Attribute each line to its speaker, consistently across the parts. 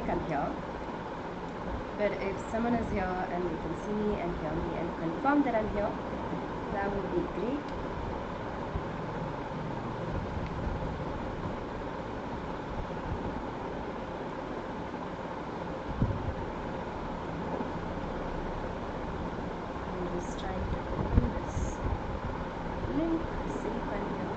Speaker 1: like I'm here. But if someone is here and they can see me and hear me and confirm that I'm here, that would be great. I'm just trying to open this link, see if I'm here.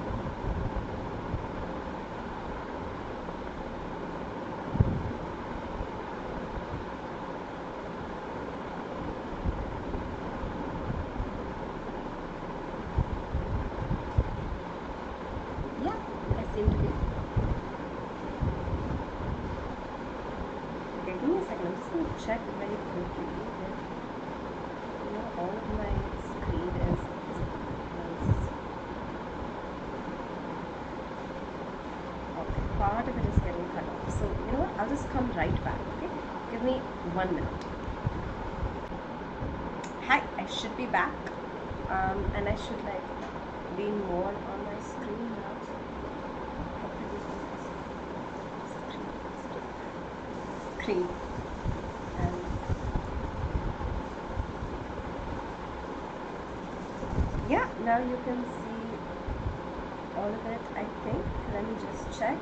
Speaker 1: To be. Okay, give me a second. I'm just going to check very quickly that all of my screen is nice. Okay, part of it is getting cut off. So you know what? I'll just come right back. Okay, give me 1 minute. Hi, I should be back, and I should be more on my screen now. Yeah, now you can see all of it, I think. Let me just check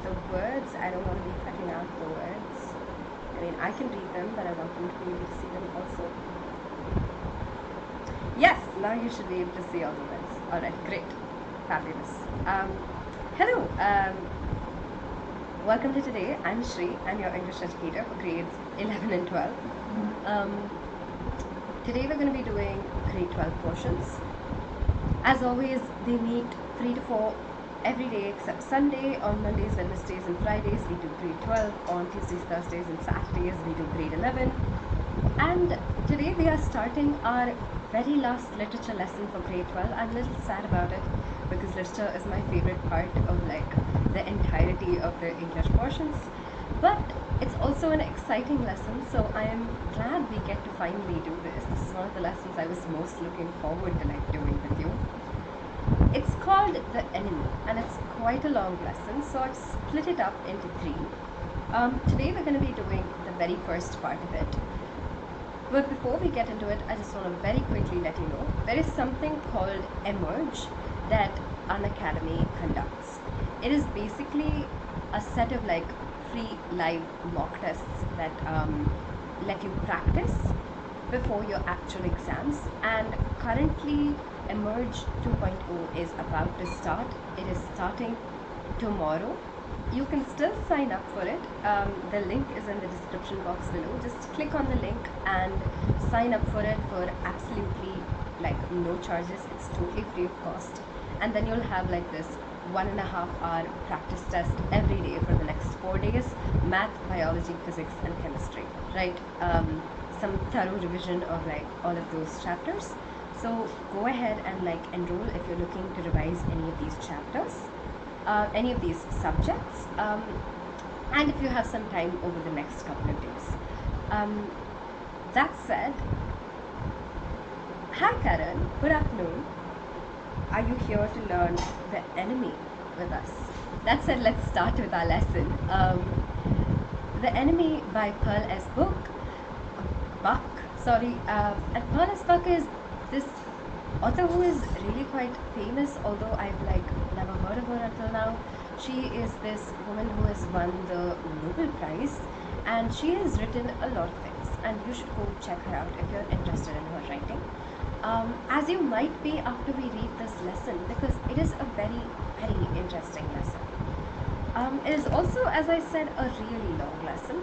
Speaker 1: the words. I don't want to be cutting out the words. I mean, I can read them, but I want them to be able to see them also. Yes, now you should be able to see all the words. Alright, great. Fabulous. Hello. Welcome to today. I'm Shree. I'm your English educator for grades 11 and 12. Today we're going to be doing grade 12 portions. As always, they meet 3 to 4 every day except Sunday. On Mondays, Wednesdays and Fridays we do grade 12. On Tuesdays, Thursdays and Saturdays we do grade 11. And today we are starting our very last literature lesson for grade 12. I'm a little sad about it because literature is my favorite part of the entirety of the English portions, but it's also an exciting lesson, so I am glad we get to finally do this. This is one of the lessons I was most looking forward to doing with you. It's called The Enemy, and it's quite a long lesson, so I've split it up into 3. Today we're going to be doing the very first part of it. But before we get into it, I just want to very quickly let you know there is something called Emerge that Unacademy conducts. It is basically a set of free live mock tests that let you practice before your actual exams, and currently Emerge 2.0 is about to start. It is starting tomorrow. You can still sign up for it. The link is in the description box below. Just click on the link and sign up for it for absolutely no charges. It's totally free of cost, and then you'll have this 1.5 hour practice test every day for the next 4 days. Math, biology, physics and chemistry, right? Some thorough revision of all of those chapters. So go ahead and enroll if you're looking to revise any of these chapters, any of these subjects, and if you have some time over the next couple of days. That said, hi Karen, good afternoon. Are you here to learn The Enemy with us? That said, let's start with our lesson. The Enemy by Pearl S. Buck. And Pearl S. Buck is this author who is really quite famous, although I've never heard of her until now. She is this woman who has won the Nobel Prize, and she has written a lot of things, and you should go check her out if you're interested in her writing. As you might be after we read this lesson, because it is a very, very interesting lesson. It is also, as I said, a really long lesson.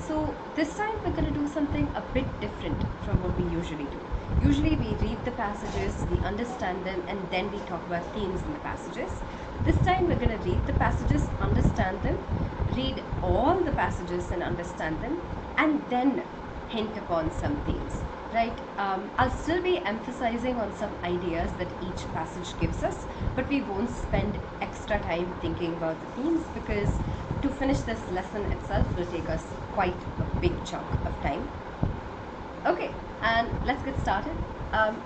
Speaker 1: So this time we're going to do something a bit different from what we usually do. Usually we read the passages, we understand them, and then we talk about themes in the passages. This time we're going to read the passages, understand them, read all the passages and understand them, and then hint upon some themes. Right? I'll still be emphasizing on some ideas that each passage gives us, but we won't spend extra time thinking about the themes, because to finish this lesson itself will take us quite a big chunk of time. Okay, and let's get started.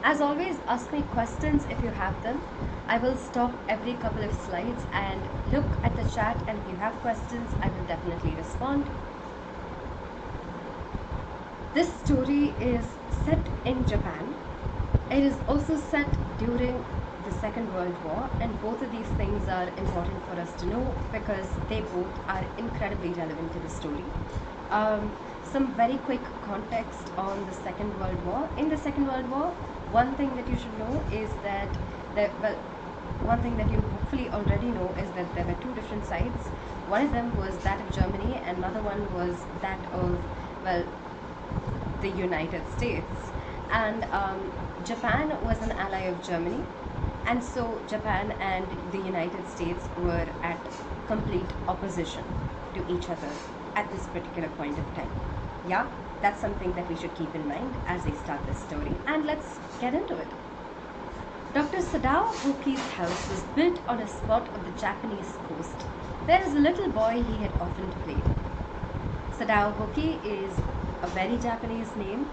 Speaker 1: As always, ask me questions if you have them. I will stop every couple of slides and look at the chat, and if you have questions, I will definitely respond. This story is set in Japan. It is also set during the Second World War, and both of these things are important for us to know because they both are incredibly relevant to the story. Some very quick context on the Second World War. In the Second World War, one thing that you should know is that one thing that you hopefully already know is that there were two different sides. One of them was that of Germany, and another one was that of, well, the United States. And Japan was an ally of Germany, and so Japan and the United States were at complete opposition to each other at this particular point of time. Yeah, that's something that we should keep in mind as we start this story, and let's get into it. Dr. Sadao Hoki's house was built on a spot of the Japanese coast. There is a little boy he had often played. Sadao Hoki is a very Japanese name.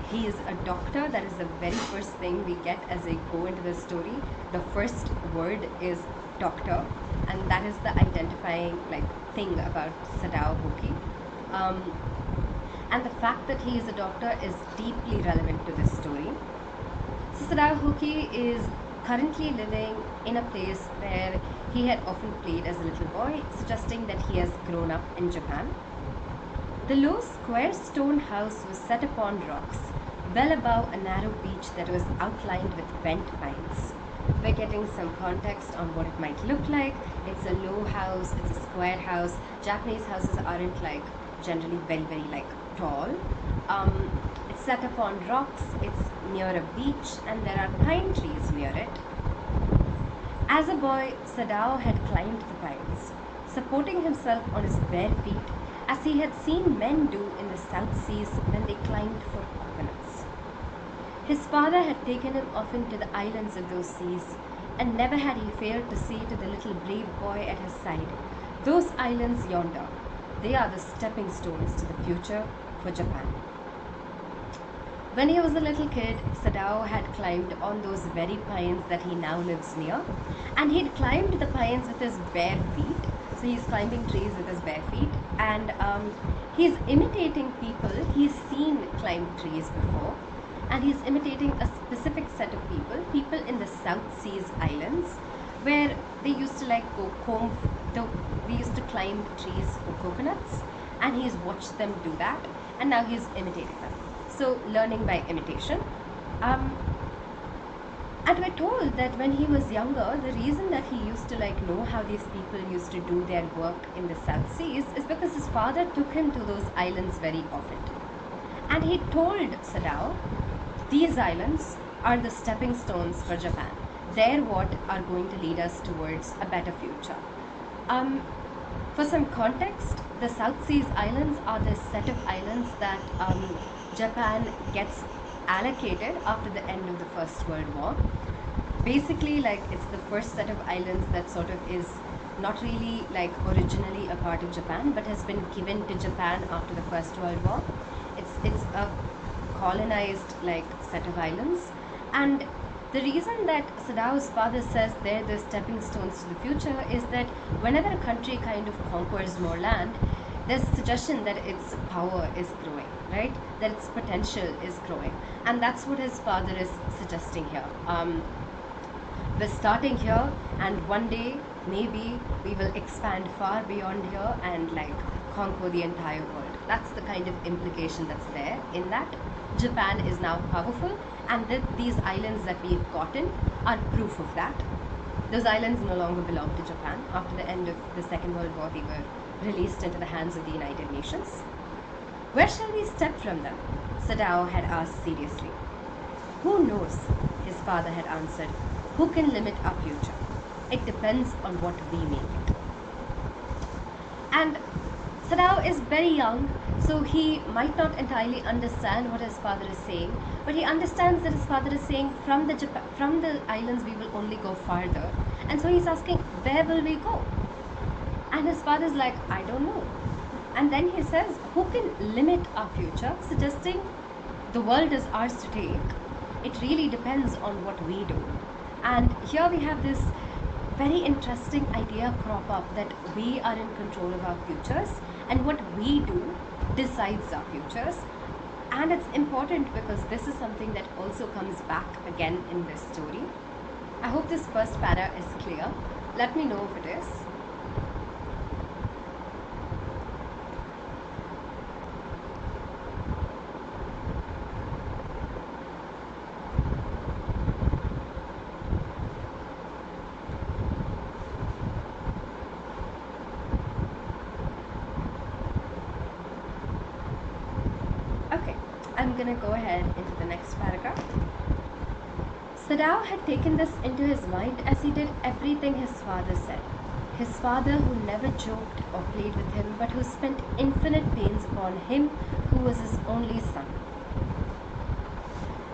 Speaker 1: He is a doctor. That is the very first thing we get as we go into the story. The first word is doctor, and that is the identifying thing about Sadao Hoki. And the fact that he is a doctor is deeply relevant to this story. So Sadao Hoki is currently living in a place where he had often played as a little boy, suggesting that he has grown up in Japan. The low square stone house was set upon rocks, well above a narrow beach that was outlined with bent pines. We're getting some context on what it might look like. It's a low house, it's a square house. Japanese houses aren't generally very tall. It's set upon rocks, it's near a beach, and there are pine trees near it. As a boy, Sadao had climbed the pines, supporting himself on his bare feet, as he had seen men do in the South Seas when they climbed for coconuts. His father had taken him often to the islands of those seas, and never had he failed to say to the little brave boy at his side, "Those islands yonder, they are the stepping stones to the future for Japan." When he was a little kid, Sadao had climbed on those very pines that he now lives near, and he'd climbed the pines with his bare feet. So he's climbing trees with his bare feet, and he's imitating people he's seen climb trees before, and he's imitating a specific set of people in the South Seas islands, where they used to they used to climb trees for coconuts, and he's watched them do that, and now he's imitating them. So learning by imitation. And we're told that when he was younger, the reason that he used to know how these people used to do their work in the South Seas is because his father took him to those islands very often. And he told Sadao, these islands are the stepping stones for Japan. They're what are going to lead us towards a better future. For some context, the South Seas Islands are this set of islands that Japan gets allocated after the end of the First World War. Basically, it's the first set of islands that sort of is not really originally a part of Japan, but has been given to Japan after the First World War. It's a colonized set of islands, and the reason that Sadao's father says they're the stepping stones to the future is that whenever a country kind of conquers more land, there's a suggestion that its power is growing, right? That its potential is growing. And that's what his father is suggesting here. We're starting here, and one day, maybe, we will expand far beyond here and conquer the entire world. That's the kind of implication that's there in that. Japan is now powerful, and that these islands that we've gotten are proof of that. Those islands no longer belong to Japan. After the end of the Second World War, they were released into the hands of the United Nations. Where shall we step from them? Sadao had asked seriously. Who knows? His father had answered. Who can limit our future? It depends on what we make it. And Sadao is very young, so he might not entirely understand what his father is saying, but he understands that his father is saying from the islands we will only go farther. And so he's asking, where will we go? And his father's like, I don't know. And then he says, who can limit our future? Suggesting the world is ours to take. It really depends on what we do. And here we have this very interesting idea crop up that we are in control of our futures, and what we do decides our futures. And it's important because this is something that also comes back again in this story. I hope this first para is clear. Let me know if it is. Okay, I'm gonna go ahead into the next paragraph. Sadao had taken this into his mind as he did everything his father said. His father, who never joked or played with him, but who spent infinite pains upon him who was his only son.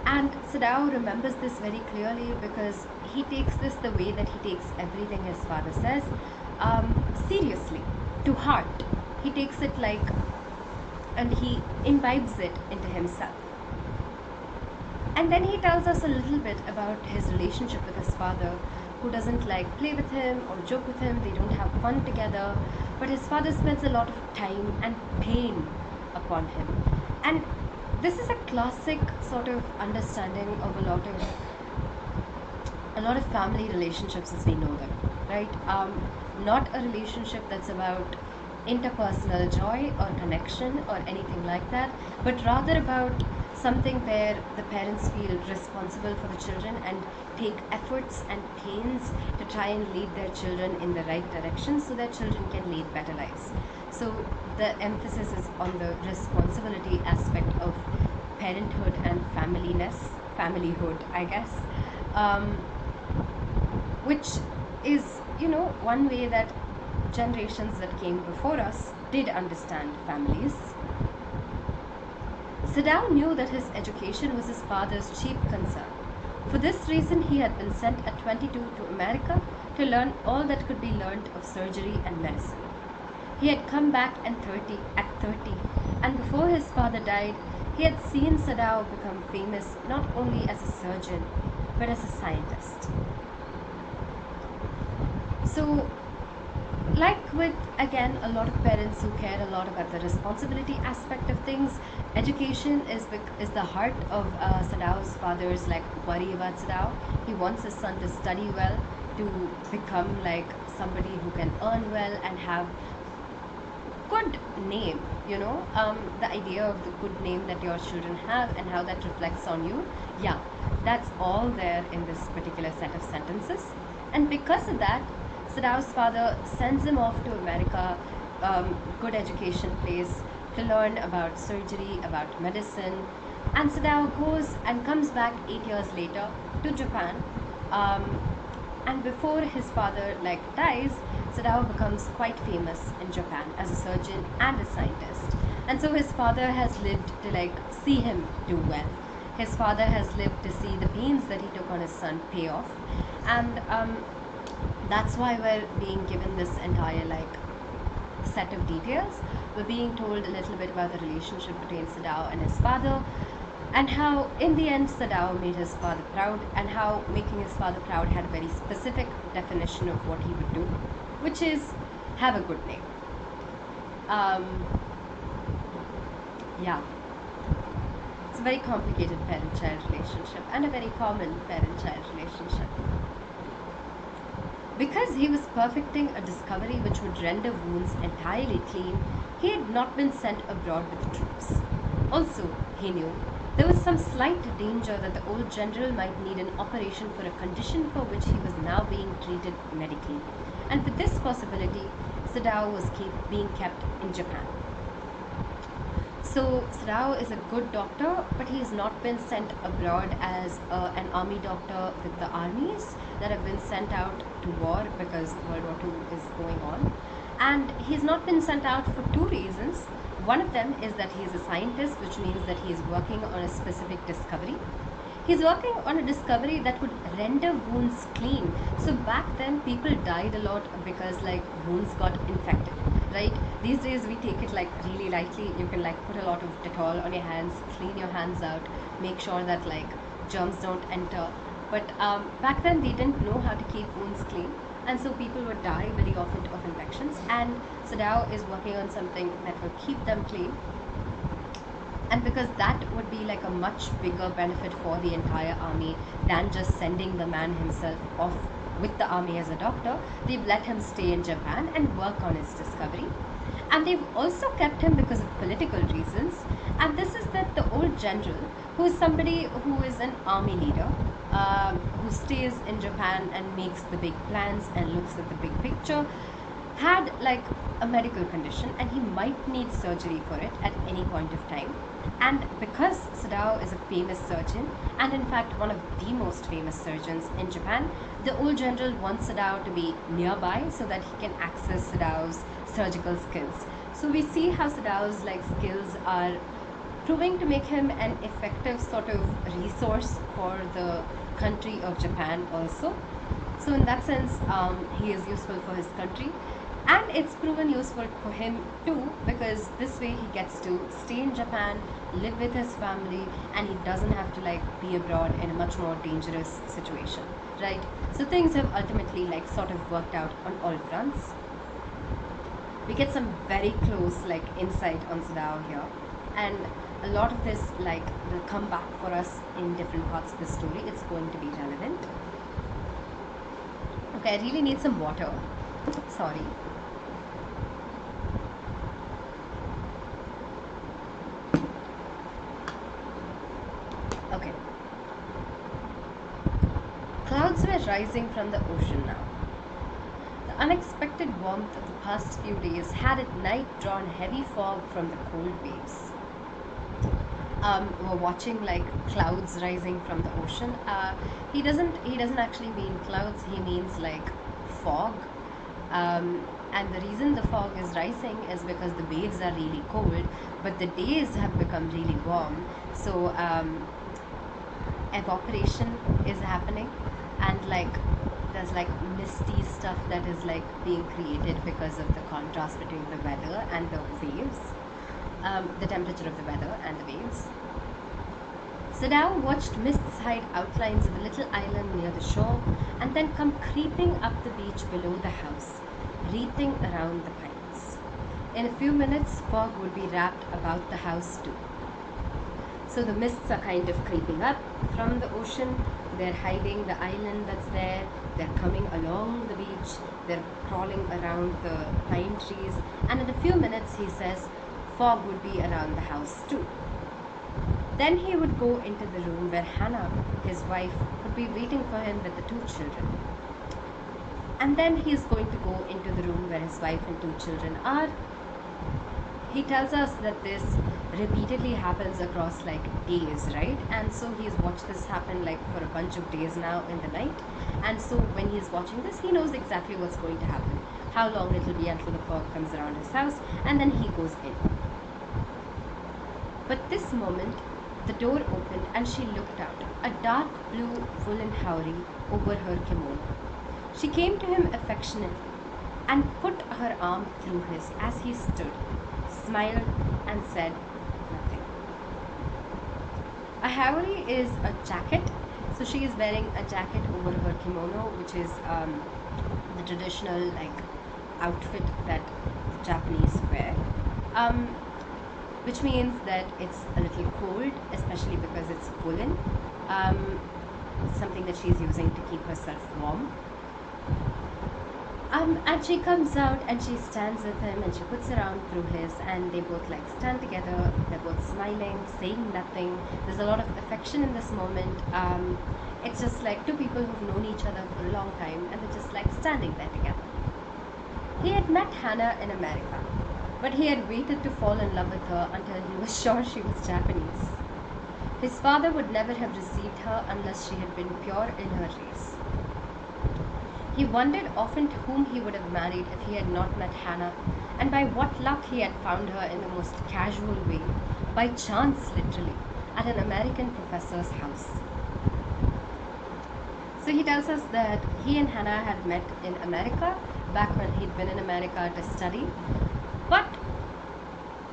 Speaker 1: And Sadao remembers this very clearly because he takes this the way that he takes everything his father says, seriously, to heart. He takes it like, and he imbibes it into himself. And then he tells us a little bit about his relationship with his father, who doesn't like play with him or joke with him. They don't have fun together, but his father spends a lot of time and pain upon him. And this is a classic sort of understanding of a lot of family relationships as we know them, right? Not a relationship that's about interpersonal joy or connection or anything like that, but rather about something where the parents feel responsible for the children and take efforts and pains to try and lead their children in the right direction so their children can lead better lives. So the emphasis is on the responsibility aspect of parenthood and familyhood, I guess, which is, one way that generations that came before us did understand families. Sadao knew that his education was his father's chief concern. For this reason, he had been sent at 22 to America to learn all that could be learned of surgery and medicine. He had come back at 30, and before his father died, he had seen Sadao become famous not only as a surgeon, but as a scientist. So, like with, again, a lot of parents who care a lot about the responsibility aspect of things, education is the heart of Sadao's father's worry about Sadao. He wants his son to study well, to become like somebody who can earn well and have good name, the idea of the good name that your children have and how that reflects on you. Yeah, that's all there in this particular set of sentences. And because of that, Sadao's father sends him off to America, good education place, to learn about surgery, about medicine. And Sadao goes and comes back 8 years later to Japan. And before his father dies, Sadao becomes quite famous in Japan as a surgeon and a scientist. And so his father has lived to see him do well. His father has lived to see the pains that he took on his son pay off. And that's why we're being given this entire set of details. We're being told a little bit about the relationship between Sadao and his father, and how in the end Sadao made his father proud, and how making his father proud had a very specific definition of what he would do, which is have a good name. Yeah, it's a very complicated parent-child relationship and a very common parent-child relationship. Because he was perfecting a discovery which would render wounds entirely clean, he had not been sent abroad with the troops. Also, he knew, there was some slight danger that the old general might need an operation for a condition for which he was now being treated medically. And with this possibility, Sadao was being kept in Japan. So Sadao is a good doctor, but he has not been sent abroad as an army doctor with the armies that have been sent out to war because World War II is going on. And he's not been sent out for two reasons. One of them is that he is a scientist, which means that he is working on a specific discovery. He's working on a discovery that would render wounds clean. So back then people died a lot because wounds got infected, right? These days we take it like really lightly. You can like put a lot of Dettol on your hands, clean your hands out, make sure that like germs don't enter. But back then they didn't know how to keep wounds clean, and so people would die very often of infections. And Sadao is working on something that will keep them clean. And because that would be like a much bigger benefit for the entire army than just sending the man himself off with the army as a doctor, they've let him stay in Japan and work on his discovery. And they've also kept him because of political reasons. And this is that the old general, who is somebody who is an army leader, who stays in Japan and makes the big plans and looks at the big picture, had like a medical condition and he might need surgery for it at any point of time. And because Sadao is a famous surgeon, and in fact one of the most famous surgeons in Japan, the old general wants Sadao to be nearby so that he can access Sadao's surgical skills. So we see how Sadao's like skills are proving to make him an effective sort of resource for the country of Japan also. So in that sense, he is useful for his country. And it's proven useful for him too, because this way he gets to stay in Japan, live with his family, and he doesn't have to like be abroad in a much more dangerous situation, right? So things have ultimately like sort of worked out on all fronts. We get some very close like insight on Sadao here, and a lot of this like will come back for us in different parts of the story. It's going to be relevant. Okay, I really need some water. Sorry. Okay. Clouds were rising from the ocean now. The unexpected warmth of the past few days had at night drawn heavy fog from the cold waves. We're watching like clouds rising from the ocean. He doesn't actually mean clouds. He means like fog. And the reason the fog is rising is because the waves are really cold, but the days have become really warm. So evaporation is happening, and like there's like misty stuff that is like being created because of the contrast between the weather and the waves, the temperature of the weather and the waves. Sadao watched mists hide outlines of a little island near the shore and then come creeping up the beach below the house, wreathing around the pines. In a few minutes, fog would be wrapped about the house too. So the mists are kind of creeping up from the ocean, they're hiding the island that's there, they're coming along the beach, they're crawling around the pine trees, and in a few minutes, he says, fog would be around the house too. Then he would go into the room where Hannah, his wife, would be waiting for him with the 2 children. And then he is going to go into the room where his wife and 2 children are. He tells us that this repeatedly happens across like days, right? And so he's watched this happen like for a bunch of days now in the night. And so when he's watching this, he knows exactly what's going to happen, how long it will be until the fog comes around his house, and then he goes in. But this moment, the door opened and she looked out, a dark blue woolen houri over her kimono. She came to him affectionately and put her arm through his as he stood, smiled and said nothing. A haori is a jacket, so she is wearing a jacket over her kimono, which is the traditional like outfit that the Japanese wear. Which means that it's a little cold, especially because it's woolen. Something that she's using to keep herself warm. And she comes out and she stands with him and she puts her arm through his, and they both like stand together. They're both smiling, saying nothing. There's a lot of affection in this moment. It's just like 2 people who've known each other for a long time and they're just like standing there together. He had met Hannah in America, but he had waited to fall in love with her until he was sure she was Japanese. His father would never have received her unless she had been pure in her race. He wondered often whom he would have married if he had not met Hannah, and by what luck he had found her in the most casual way, by chance literally, at an American professor's house. So he tells us that he and Hannah had met in America, back when he'd been in America to study. But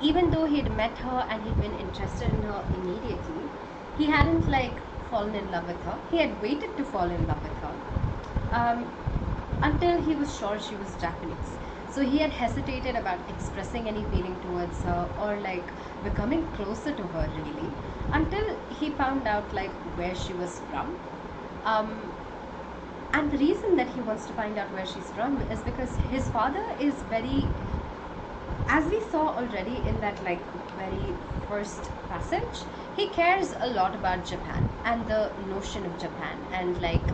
Speaker 1: even though he had met her and he'd been interested in her immediately, he hadn't like fallen in love with her. He had waited to fall in love with her until he was sure she was Japanese. So he had hesitated about expressing any feeling towards her or like becoming closer to her really, until he found out like where she was from. And the reason that he wants to find out where she's from is because his father is very, as we saw already in that like very first passage, he cares a lot about Japan and the notion of Japan and like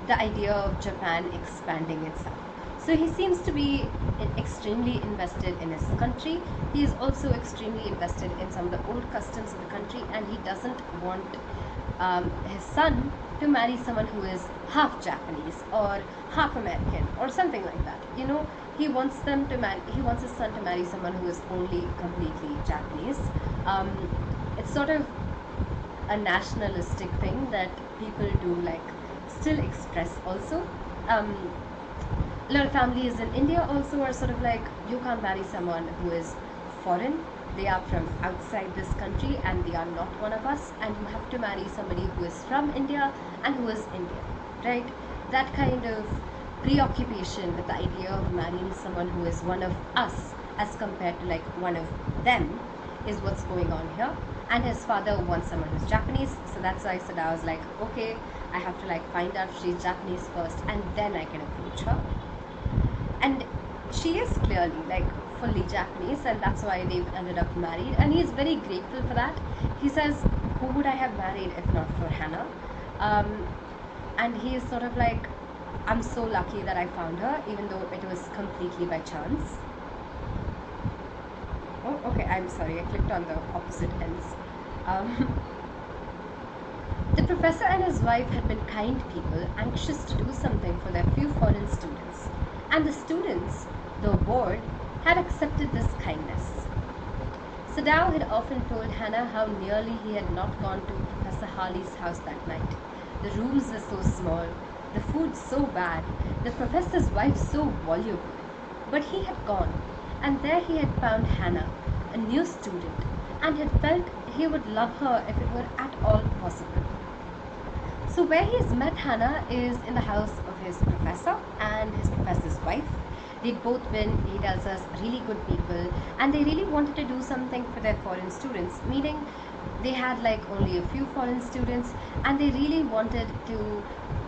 Speaker 1: the idea of Japan expanding itself. So he seems to be extremely invested in his country. He is also extremely invested in some of the old customs of the country, and he doesn't want his son to marry someone who is half Japanese or half American or something like that. You know, he wants them to he wants his son to marry someone who is only completely Japanese. It's sort of a nationalistic thing that people do like still express also. A lot of families in India also are sort of like, you can't marry someone who is foreign, they are from outside this country and they are not one of us, and you have to marry somebody who is from India and who is Indian, right? That kind of preoccupation with the idea of marrying someone who is one of us as compared to like one of them is what's going on here. And his father wants someone who's Japanese, so that's why Sadao was like, okay, I have to like find out if she's Japanese first and then I can approach her. And she is clearly like fully Japanese, and that's why they've ended up married, and he's very grateful for that. He says, who would I have married if not for Hannah? And he is sort of like, I'm so lucky that I found her, even though it was completely by chance. Oh, okay, I'm sorry, I clicked on the opposite ends. The professor and his wife had been kind people, anxious to do something for their few foreign students, and the students, though bored, had accepted this kindness. Sadao had often told Hannah how nearly he had not gone to Professor Harley's house that night. The rooms were so small, the food so bad, the professor's wife so voluble. But he had gone, and there he had found Hannah, a new student, and had felt he would love her if it were at all possible. So where he has met Hannah is in the house of his professor and his professor's wife. They'd both been, he tells us, really good people, and they really wanted to do something for their foreign students, meaning they had like only a few foreign students, and they really wanted to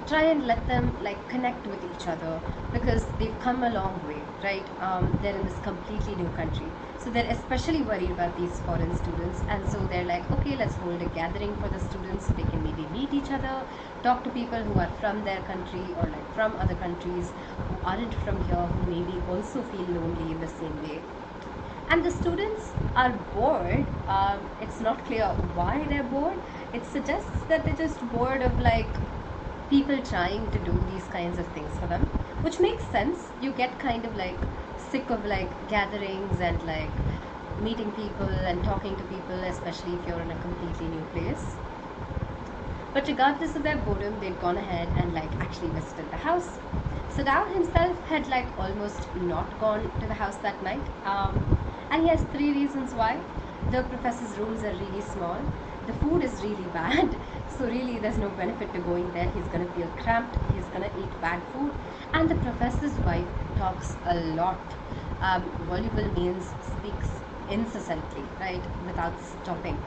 Speaker 1: try and let them like connect with each other, because they've come a long way, right? They're in this completely new country, so they're especially worried about these foreign students, and so they're like, okay, let's hold a gathering for the students so they can maybe meet each other, talk to people who are from their country or like from other countries who aren't from here, who maybe also feel lonely in the same way. And the students are bored. It's not clear why they're bored. It suggests that they're just bored of like people trying to do these kinds of things for them, which makes sense. You get kind of like sick of like gatherings and like meeting people and talking to people, especially if you're in a completely new place. But regardless of their boredom, they'd gone ahead and like actually visited the house. Sadao himself had like almost not gone to the house that night, and he has 3 reasons why. The professor's rooms are really small, the food is really bad, so really there's no benefit to going there. He's gonna feel cramped, he's gonna eat bad food, and the professor's wife talks a lot. Voluble means speaks incessantly, right, without stopping.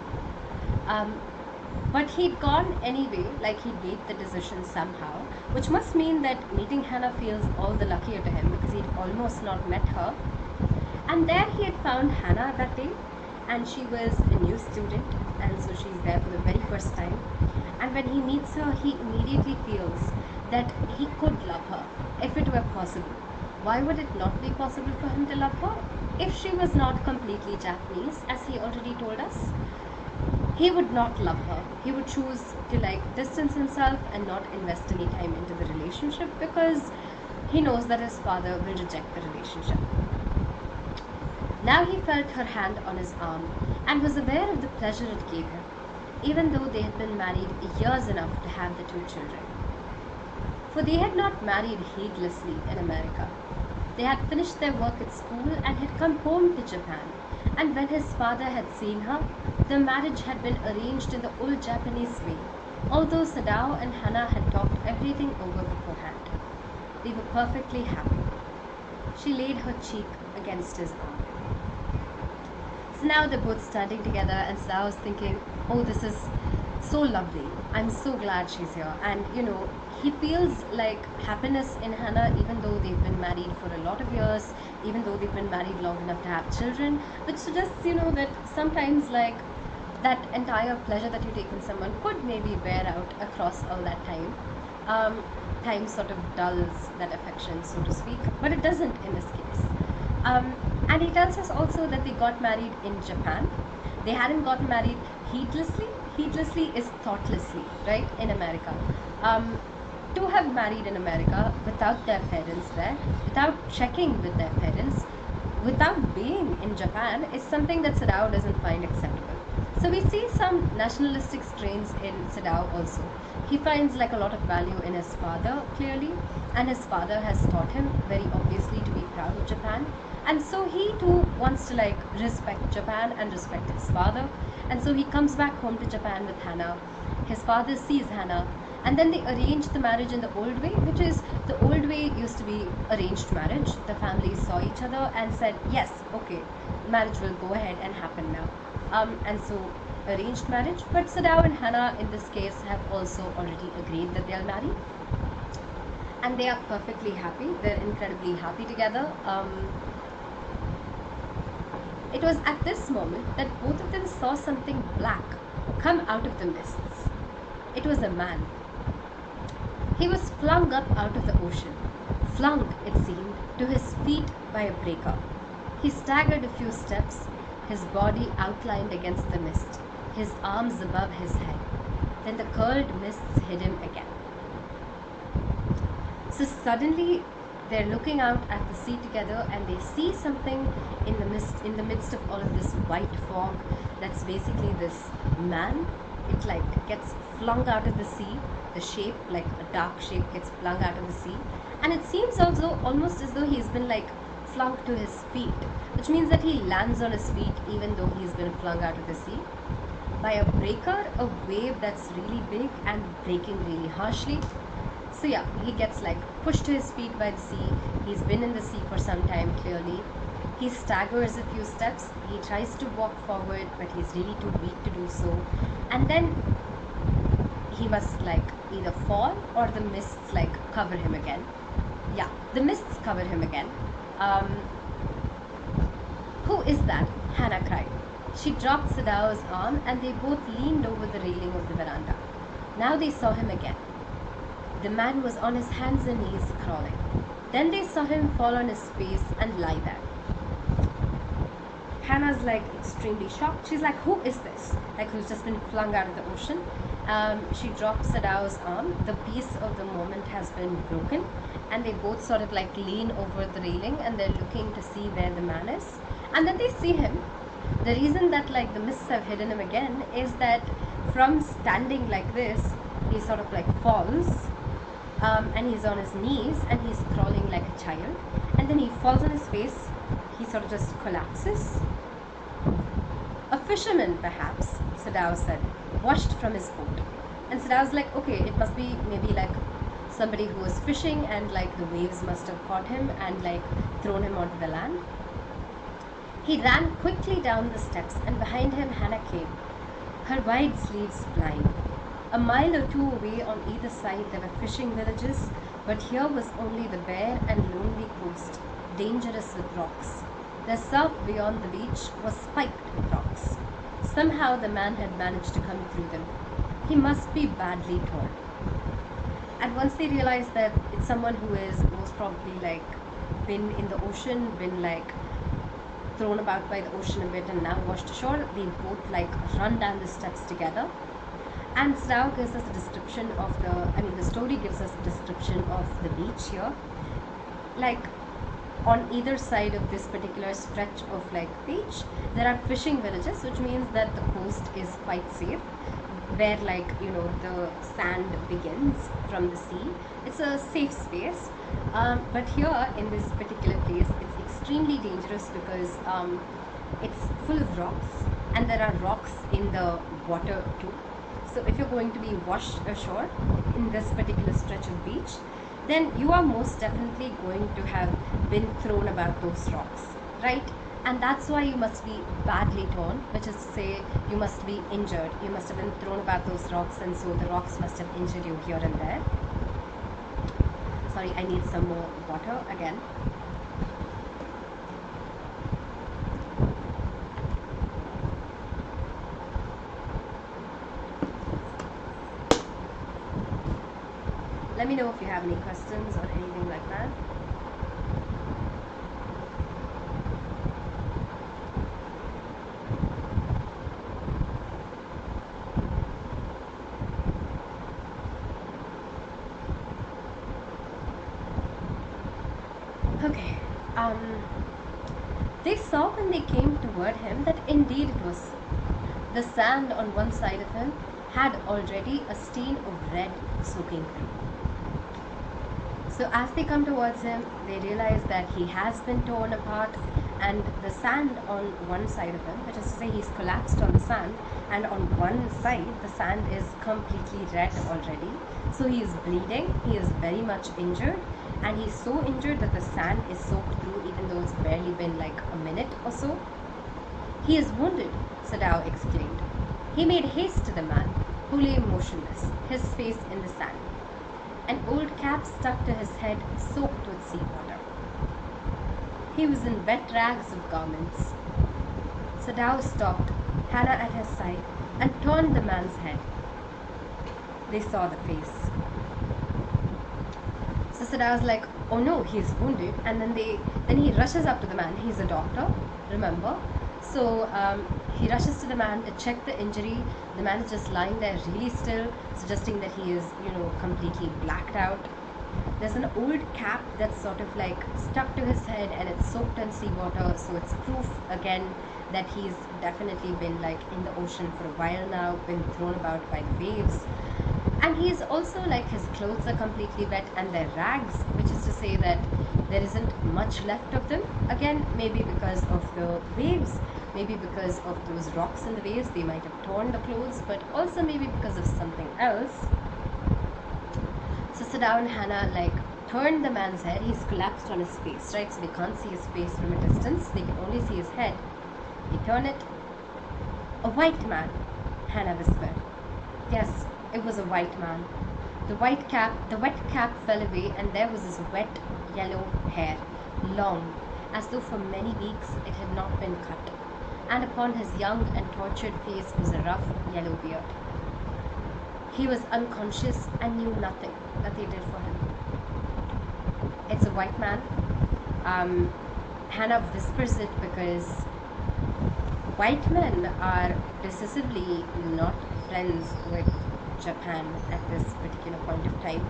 Speaker 1: But he'd gone anyway, like he'd made the decision somehow, which must mean that meeting Hannah feels all the luckier to him because he'd almost not met her. And there he had found Hannah that day, and she was a new student, and so she's there for the very first time. And when he meets her, he immediately feels that he could love her if it were possible. Why would it not be possible for him to love her? If she was not completely Japanese, as he already told us, he would not love her. He would choose to like distance himself and not invest any time into the relationship because he knows that his father will reject the relationship. Now he felt her hand on his arm and was aware of the pleasure it gave him, even though they had been married years enough to have the 2 children. For they had not married heedlessly in America. They had finished their work at school and had come home to Japan. And when his father had seen her, the marriage had been arranged in the old Japanese way, although Sadao and Hana had talked everything over beforehand. They were perfectly happy. She laid her cheek against his arm. So now they're both standing together, and Sadao was thinking, oh, this is so lovely. I'm so glad she's here. And he feels like happiness in Hana, even though they've been married for a lot of years, even though they've been married long enough to have children, which suggests, that sometimes like that entire pleasure that you take in someone could maybe bear out across all that time. Time sort of dulls that affection, so to speak, but it doesn't in this case. And he tells us also that they got married in Japan. They hadn't gotten married heedlessly. Heedlessly is thoughtlessly, right, in America. To have married in America without their parents there, without checking with their parents, without being in Japan is something that Sadao doesn't find acceptable. So we see some nationalistic strains in Sadao also. He finds like a lot of value in his father, clearly, and his father has taught him very obviously to be proud of Japan. And so he too wants to like respect Japan and respect his father. And so he comes back home to Japan with Hana. His father sees Hana, and then they arrange the marriage in the old way, which is the old way used to be arranged marriage. The families saw each other and said, yes, okay, marriage will go ahead and happen now. And so arranged marriage, but Sadao and Hana in this case have also already agreed that they'll marry. And they are perfectly happy. They're incredibly happy together. It was at this moment that both of them saw something black come out of the mists. It was a man. He was flung up out of the ocean, flung, it seemed, to his feet by a breaker. He staggered a few steps, his body outlined against the mist, his arms above his head. Then the curled mists hid him again. So suddenly they're looking out at the sea together, and they see something in the midst of all of this white fog. That's basically this man. It like gets flung out of the sea. The shape, like a dark shape, gets flung out of the sea, and it seems also almost as though he's been like flung to his feet, which means that he lands on his feet even though he's been flung out of the sea by a breaker, a wave that's really big and breaking really harshly. So yeah, he gets like pushed to his feet by the sea. He's been in the sea for some time, clearly. He staggers a few steps. He tries to walk forward, but he's really too weak to do so. And then he must like either fall or the mists like cover him again. Yeah, the mists cover him again. Who is that? Hana cried. She dropped Sadao's arm, and they both leaned over the railing of the veranda. Now they saw him again. The man was on his hands and knees crawling. Then they saw him fall on his face and lie there. Hannah's like extremely shocked. She's like, who is this? Like, who's just been flung out of the ocean? She dropped Sadao's arm. The peace of the moment has been broken, and they both sort of like lean over the railing, and they're looking to see where the man is. And then they see him. The reason that like the mists have hidden him again is that from standing like this, he sort of like falls, and he's on his knees and he's crawling like a child, and then he falls on his face. He sort of just collapses. A fisherman, perhaps, Sadao said, washed from his boat. And Sadao's like, okay, it must be maybe like somebody who was fishing, and like the waves must have caught him and like thrown him onto the land. He ran quickly down the steps, and behind him Hana came, her wide sleeves flying. A mile or two away on either side there were fishing villages, but here was only the bare and lonely coast, dangerous with rocks. The surf beyond the beach was spiked with rocks. Somehow the man had managed to come through them. He must be badly torn. And once they realized that it's someone who is most probably like been in the ocean, been like thrown about by the ocean a bit and now washed ashore, they both like run down the steps together. And Sadao gives us a description of the story gives us a description of the beach here. Like on either side of this particular stretch of like beach, there are fishing villages, which means that the coast is quite safe. where, like, the sand begins from the sea. It's a safe space. But here in this particular place, it's extremely dangerous because it's full of rocks, and there are rocks in the water too. So if you're going to be washed ashore in this particular stretch of beach, then you are most definitely going to have been thrown about those rocks, right? And that's why you must be badly torn, which is to say you must be injured. You must have been thrown about those rocks, and so the rocks must have injured you here and there. Sorry, I need some more water again. Let me know if you have any questions or anything like that. Okay, they saw when they came toward him that indeed it was so. The sand on one side of him had already a stain of red soaking through. So as they come towards him, they realize that he has been torn apart, and the sand on one side of him, which is to say he's collapsed on the sand, and on one side the sand is completely red already. So he is bleeding, he is very much injured, and he's so injured that the sand is soaked through even though it's barely been like a minute or so. "He is wounded," Sadao exclaimed. He made haste to the man, who lay motionless, his face in the sand. An old cap stuck to his head, soaked with seawater. He was in wet rags of garments. Sadao stopped, Hannah at his side, and turned the man's head. They saw the face. So Sadao's like, "Oh no, he's wounded," and then he rushes up to the man. He's a doctor, remember? So he rushes to the man to check the injury. The man is just lying there really still, suggesting that he is, completely blacked out. There's an old cap that's sort of like stuck to his head, and it's soaked in seawater, so it's proof again that he's definitely been like in the ocean for a while now, been thrown about by the waves. And he's also like, his clothes are completely wet and they're rags, which is to say that there isn't much left of them. Again, maybe because of the waves, maybe because of those rocks in the waves, they might have torn the clothes, but also maybe because of something else. So Sadao and Hannah like turned the man's head. He's collapsed on his face, right? So they can't see his face from a distance, they can only see his head. They turn it. "A white man," Hannah whispered. Yes, it was a white man. The wet cap fell away, and there was his wet yellow hair, long, as though for many weeks it had not been cut, and upon his young and tortured face was a rough yellow beard. He was unconscious and knew nothing that they did for him. "It's a white man." Hannah whispers it because white men are decisively not friends with Japan at this particular point of time.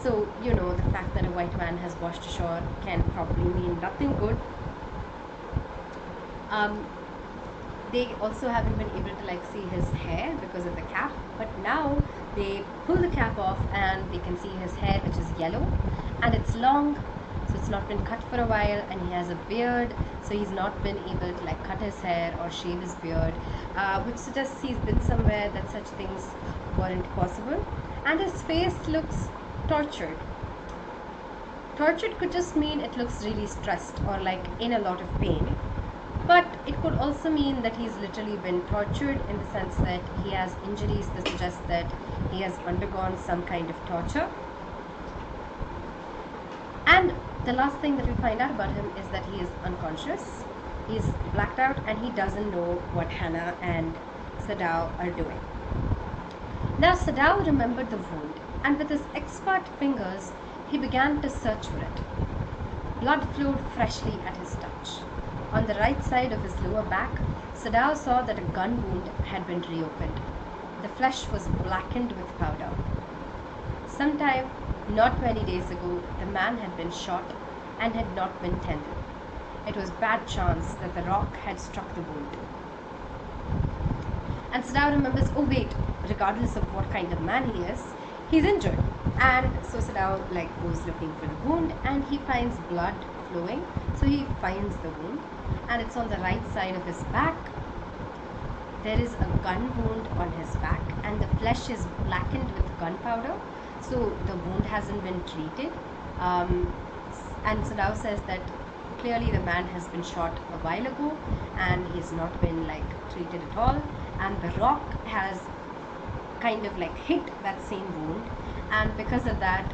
Speaker 1: So, the fact that a white man has washed ashore can probably mean nothing good. They also haven't been able to like see his hair because of the cap, but now they pull the cap off and they can see his hair, which is yellow, and it's long, so it's not been cut for a while, and he has a beard, so he's not been able to like cut his hair or shave his beard, which suggests he's been somewhere that such things weren't possible. And his face looks tortured. Tortured could just mean it looks really stressed or like in a lot of pain, but it could also mean that he's literally been tortured in the sense that he has injuries that suggest that he has undergone some kind of torture. And the last thing that we find out about him is that he is unconscious, he's blacked out, and he doesn't know what Hannah and Sadao are doing. Now Sadao remembered the wound, and with his expert fingers he began to search for it. Blood flowed freshly at his touch. On the right side of his lower back, Sadao saw that a gun wound had been reopened. The flesh was blackened with powder. Sometime, not many days ago, the man had been shot and had not been tended. It was bad chance that the rock had struck the wound. And Sadao remembers, oh wait, regardless of what kind of man he is, he's injured. And so Sadao like goes looking for the wound, and he finds blood flowing. So he finds the wound, and it's on the right side of his back. There is a gun wound on his back, and the flesh is blackened with gunpowder. So the wound hasn't been treated. And Sadao says that clearly the man has been shot a while ago, and he's not been like treated at all. And the rock has kind of like hit that same wound, and because of that,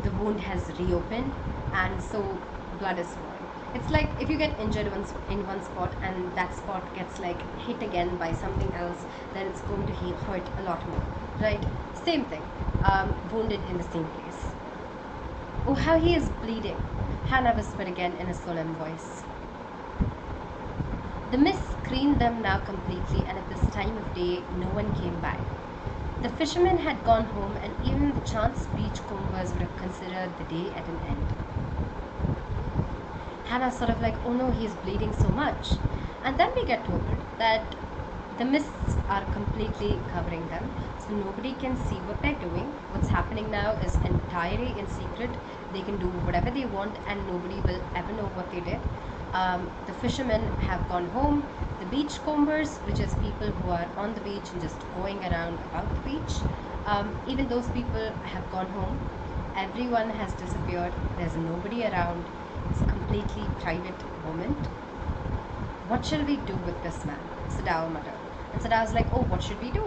Speaker 1: the wound has reopened, and so blood is flowing. It's like if you get injured in one spot and that spot gets like hit again by something else, then it's going to hurt a lot more, right? Same thing, wounded in the same place. Oh, how he is bleeding, Hannah whispered again in a solemn voice. The mist screened them now completely, and at this time of day, no one came by. The fishermen had gone home, and even the chance beachcombers would have considered the day at an end. Hannah's sort of like, oh no, he's bleeding so much. And then we get told that the mists are completely covering them, so nobody can see what they're doing. What's happening now is entirely in secret. They can do whatever they want, and nobody will ever know what they did. The fishermen have gone home. The beachcombers, which is people who are on the beach and just going around about the beach, even those people have gone home. Everyone has disappeared. There's nobody around. It's a completely private moment. What shall we do with this man? Sadao muttered. And Sadao's like, oh, what should we do?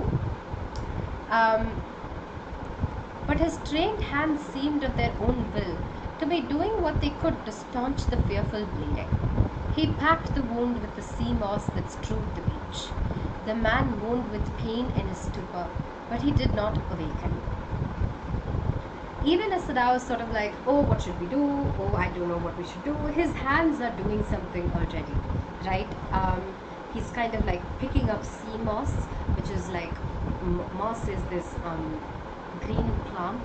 Speaker 1: But his trained hands seemed of their own will to be doing what they could to staunch the fearful bleeding. He packed the wound with the sea moss that strewed the beach. The man moaned with pain in his stupor, but he did not awaken. Even as Sadao is sort of like, oh, what should we do? Oh, I don't know what we should do. His hands are doing something already, right? He's kind of like picking up sea moss, which is like, moss is this green plant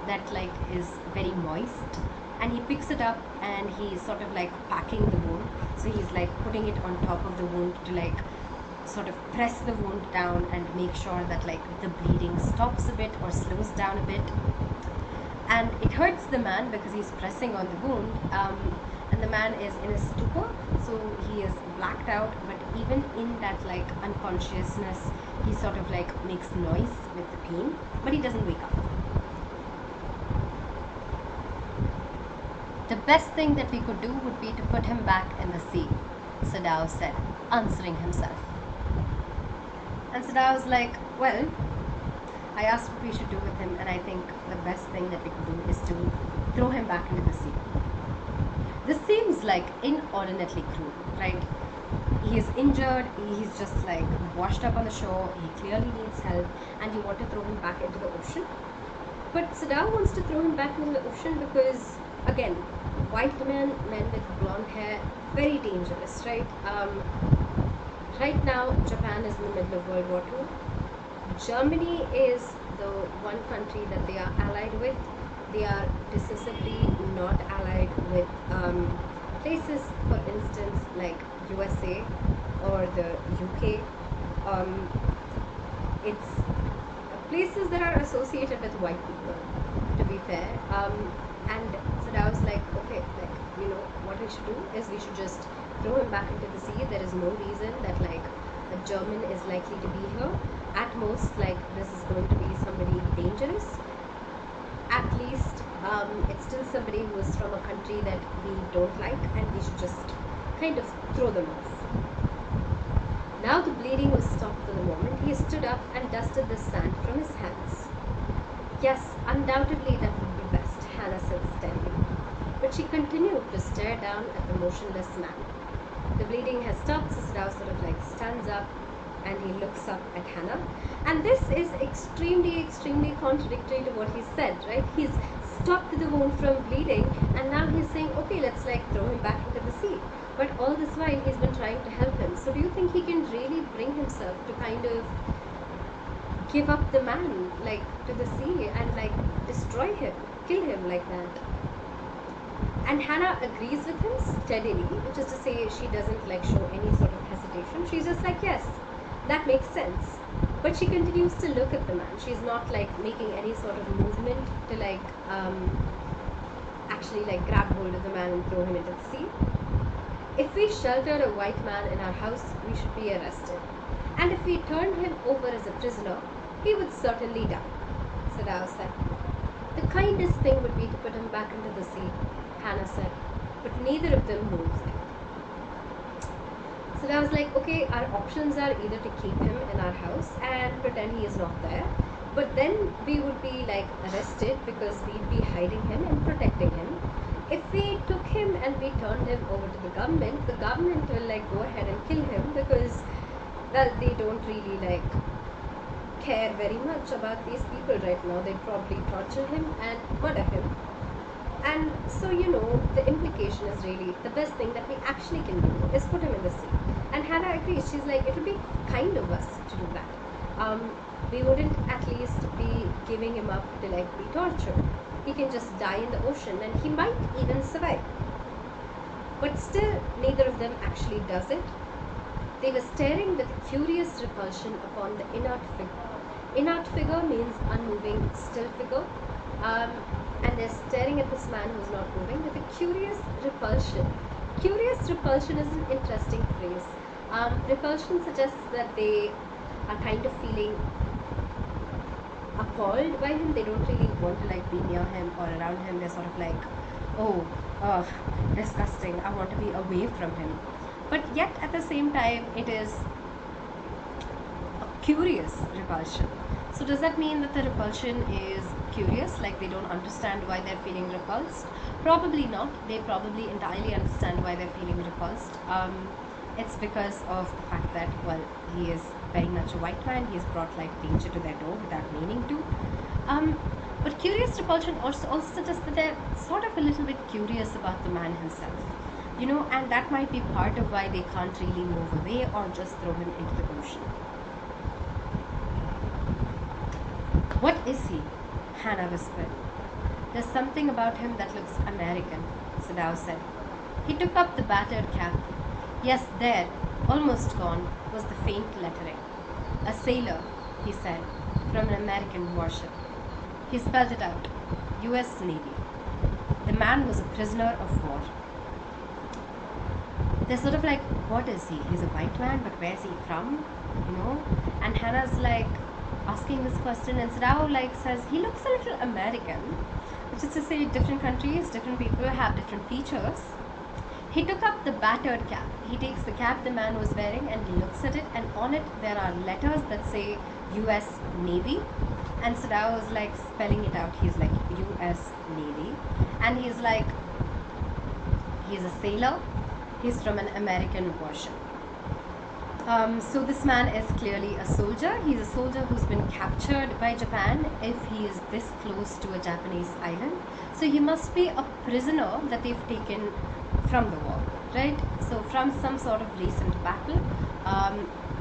Speaker 1: that like is very moist, and he picks it up and he's sort of like packing the wound. So he's like putting it on top of the wound to like sort of press the wound down and make sure that like the bleeding stops a bit or slows down a bit. And it hurts the man because he's pressing on the wound, and the man is in a stupor, so he is blacked out. But even in that like unconsciousness, he sort of like makes noise with the pain, but he doesn't wake up. The best thing that we could do would be to put him back in the sea, Sadao said, answering himself. And Sadao was like, well, I asked what we should do with him, and I think the best thing that we could do is to throw him back into the sea. This seems like inordinately cruel, right? He is injured, he's just like washed up on the shore, he clearly needs help, and you want to throw him back into the ocean. But Sadao wants to throw him back into the ocean because, again, white men with blonde hair, very dangerous, right? Right now, Japan is in the middle of World War II. Germany is the one country that they are allied with. They are decisively not allied with places, for instance, like USA or the UK. It's places that are associated with white people, to be fair. And so I was like, okay, like, you know, what we should do is we should just throw him back into the sea. There is no reason that like a German is likely to be here. At most, like, this is going to be somebody dangerous. At least it's still somebody who is from a country that we don't like, and we should just kind of throw them off. Now the bleeding was stopped for the moment. He stood up and dusted the sand from his hands. Yes, undoubtedly that would be best, Hannah said steadily. But she continued to stare down at the motionless man. The bleeding has stopped, so Sadao sort of like stands up and he looks up at Hannah. And this is extremely contradictory to what he said, right? He's stopped the wound from bleeding, and now he's saying, okay, let's like throw him back into the sea. But all this while he's been trying to help him. So do you think he can really bring himself to kind of give up the man like to the sea and like destroy him, kill him like that? And Hannah agrees with him steadily, which is to say she doesn't like show any sort of hesitation. She's just like, yes, That makes sense. But she continues to look at the man. She's not like making any sort of movement to like actually like grab hold of the man and throw him into the sea. If we sheltered a white man in our house, we should be arrested. And if we turned him over as a prisoner, he would certainly die. Sadao said. The kindest thing would be to put him back into the sea, Hannah said. But neither of them moves. So I was like, okay, our options are either to keep him in our house and pretend he is not there, but then we would be like arrested because we'd be hiding him and protecting him. If we took him and we turned him over to the government will like go ahead and kill him because, well, they don't really like care very much about these people right now. They'd probably torture him and murder him. And so, the implication is really the best thing that we actually can do is put him in the sea. And Hannah agrees. She's like, it would be kind of us to do that. We wouldn't at least be giving him up to like be tortured. He can just die in the ocean and he might even survive. But still, neither of them actually does it. They were staring with curious repulsion upon the inert figure. Inert figure means unmoving, still figure. And they're staring at this man who's not moving with a curious repulsion. Curious repulsion is an interesting phrase. Repulsion suggests that they are kind of feeling appalled by him. They don't really want to like be near him or around him. They're sort of like, oh, disgusting. I want to be away from him. But yet at the same time, it is a curious repulsion. So does that mean that the repulsion is curious, like they don't understand why they're feeling repulsed? Probably not. They probably entirely understand why they're feeling repulsed. It's because of the fact that, well, he is very much a white man. He has brought like danger to their door without meaning to. But curious repulsion also suggests that they're sort of a little bit curious about the man himself. And that might be part of why they can't really move away or just throw him into the ocean. What is he? Hannah whispered. There's something about him that looks American, Sadao said. He took up the battered cap. Yes, there, almost gone, was the faint lettering. A sailor, he said, from an American warship. He spelled it out. U.S. Navy. The man was a prisoner of war. They're sort of like, what is he? He's a white man, but where's he from? And Hannah's like asking this question, and Sadao like says he looks a little American, which is to say different countries, different people have different features. He took up the battered cap. He takes the cap the man was wearing and he looks at it, and on it there are letters that say U.S. Navy, and Sadao is like spelling it out. He's like U.S. Navy, and he's like, he's a sailor, he's from an American warship. So this man is clearly a soldier. He's a soldier who's been captured by Japan if he is this close to a Japanese island. So he must be a prisoner that they've taken from the war, right? So from some sort of recent battle,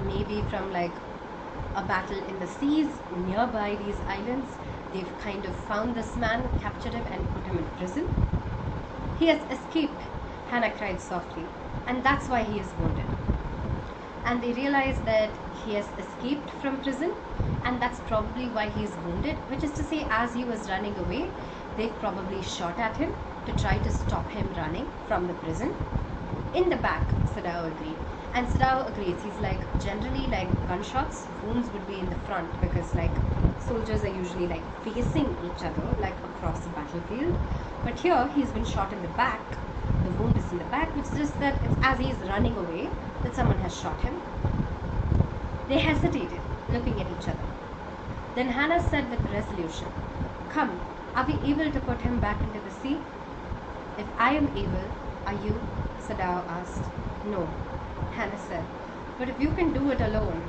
Speaker 1: maybe from like a battle in the seas nearby these islands, they've kind of found this man, captured him and put him in prison. He has escaped, Hannah cried softly, and that's why he is wounded. And they realize that he has escaped from prison, and that's probably why he is wounded, which is to say, as he was running away, they've probably shot at him to try to stop him running from the prison. In the back, Sadao agreed. And Sadao agrees. He's like, generally like gunshots, wounds would be in the front because like soldiers are usually like facing each other like across the battlefield. But here he's been shot in the back. The wound is in the back, which suggests that it's as he's running away that someone has shot him. They hesitated, looking at each other. Then Hannah said with resolution, Come, are we able to put him back into the sea? If I am able, are you? Sadao asked. No, Hannah said. But if you can do it alone.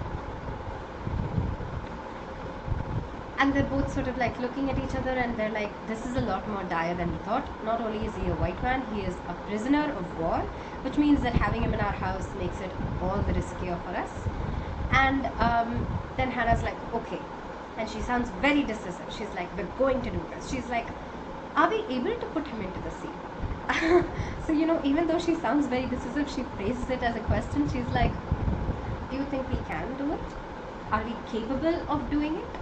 Speaker 1: And they're both sort of like looking at each other and they're like, this is a lot more dire than we thought. Not only is he a white man, he is a prisoner of war, which means that having him in our house makes it all the riskier for us. And then Hannah's like, okay. And she sounds very decisive. She's like, we're going to do this. She's like, are we able to put him into the sea? So, even though she sounds very decisive, she phrases it as a question. She's like, do you think we can do it? Are we capable of doing it?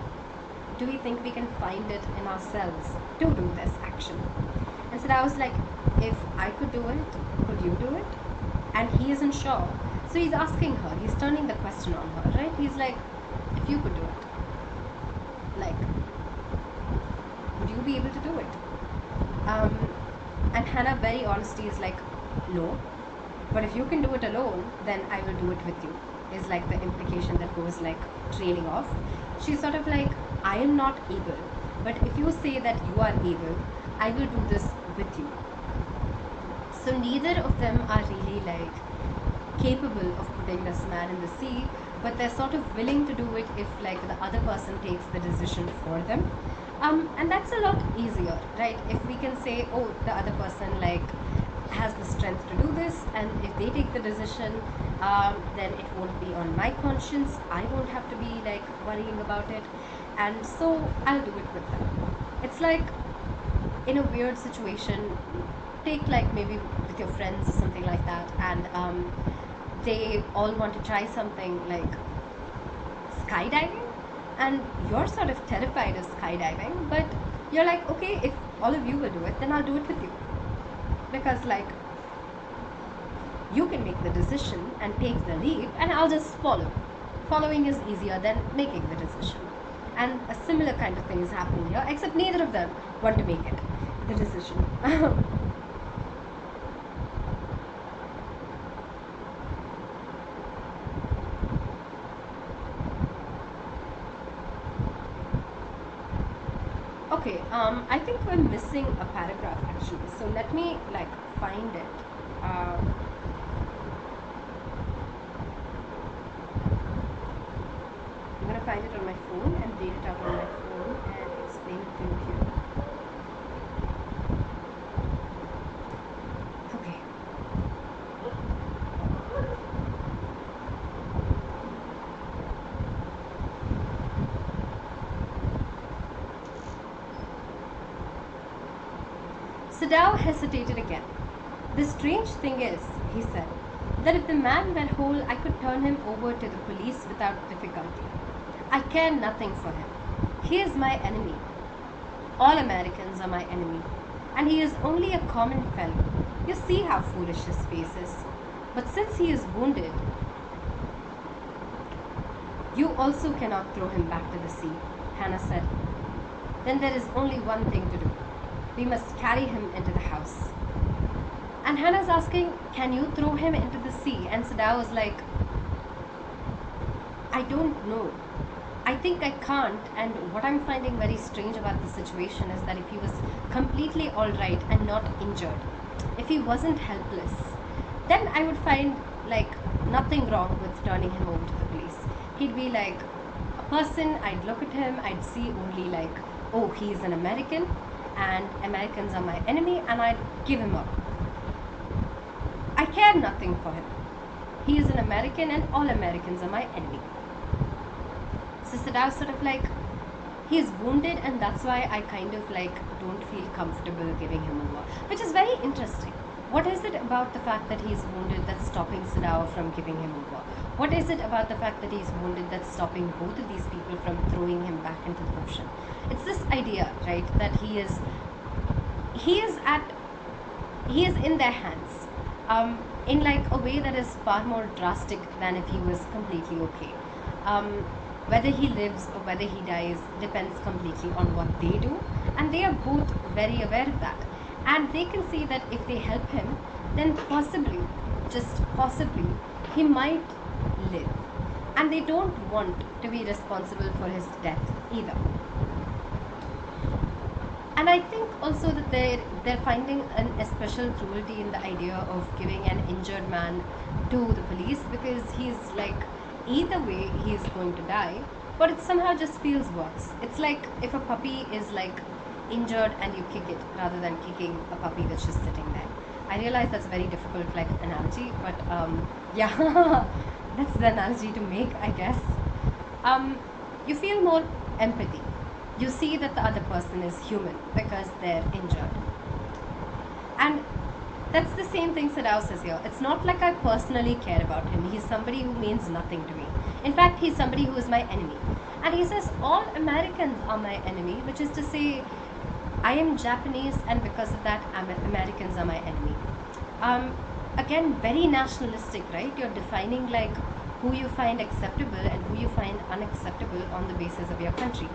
Speaker 1: Do we think we can find it in ourselves to do this action? And so I was like, if I could do it, could you do it? And he isn't sure. So he's asking her, he's turning the question on her, right? He's like, if you could do it, like, would you be able to do it? And Hannah very honestly is like, no. But if you can do it alone, then I will do it with you, is like the implication that goes like trailing off. She's sort of like, I am not able, but if you say that you are able, I will do this with you. So neither of them are really like capable of putting this man in the sea, but they're sort of willing to do it if like the other person takes the decision for them. And that's a lot easier, right? If we can say, oh, the other person like has the strength to do this, and if they take the decision, then it won't be on my conscience. I won't have to be like worrying about it, and so I'll do it with them. It's like in a weird situation, take like maybe with your friends or something like that, and they all want to try something like skydiving, and you're sort of terrified of skydiving, but you're like, okay, if all of you will do it, then I'll do it with you, because like you can make the decision and take the leap, and I'll just follow. Following is easier than making the decision. And a similar kind of thing is happening here, except neither of them want to make it the decision. Okay, I think we're missing a paragraph actually, so let me like find it. I'm gonna find it on my phone and read it out on my phone and explain it to you here. Okay. Sadao hesitated again. The strange thing is, he said, that if the man were whole, I could turn him over to the police without difficulty. I care nothing for him. He is my enemy. All Americans are my enemy. And he is only a common fellow. You see how foolish his face is. But since he is wounded, you also cannot throw him back to the sea, Hannah said. Then there is only one thing to do. We must carry him into the house. And Hannah's asking, can you throw him into the sea? And Sadao was like, I don't know. I think I can't. And what I'm finding very strange about the situation is that if he was completely alright and not injured, if he wasn't helpless, then I would find like nothing wrong with turning him over to the police. He'd be like a person, I'd look at him, I'd see only like, oh, he's an American and Americans are my enemy, and I'd give him up. I care nothing for him. He is an American and all Americans are my enemy. So Sadao sort of like, he is wounded and that's why I kind of like don't feel comfortable giving him over. Which is very interesting. What is it about the fact that he's wounded that's stopping Sadao from giving him over? What is it about the fact that he's wounded that's stopping both of these people from throwing him back into the ocean? It's this idea, right, that he is in their hands. In like a way that is far more drastic than if he was completely okay. Whether he lives or whether he dies depends completely on what they do, and they are both very aware of that. And they can see that if they help him, then possibly, just possibly, he might live. And they don't want to be responsible for his death either. And I think also that they're finding a special cruelty in the idea of giving an injured man to the police, because he's like, either way he's going to die, but it somehow just feels worse. It's like if a puppy is like injured and you kick it rather than kicking a puppy that's just sitting there. I realize that's a very difficult like analogy, but yeah, that's the analogy to make, I guess. You feel more empathy. You see that the other person is human because they're injured. And That's the same thing Sadao says here. It's not like I personally care about him. He's somebody who means nothing to me. In fact, he's somebody who is my enemy. And he says all Americans are my enemy, which is to say, I am Japanese, and because of that, Americans are my enemy. Again, very nationalistic, right? You're defining like who you find acceptable and who you find unacceptable on the basis of your country.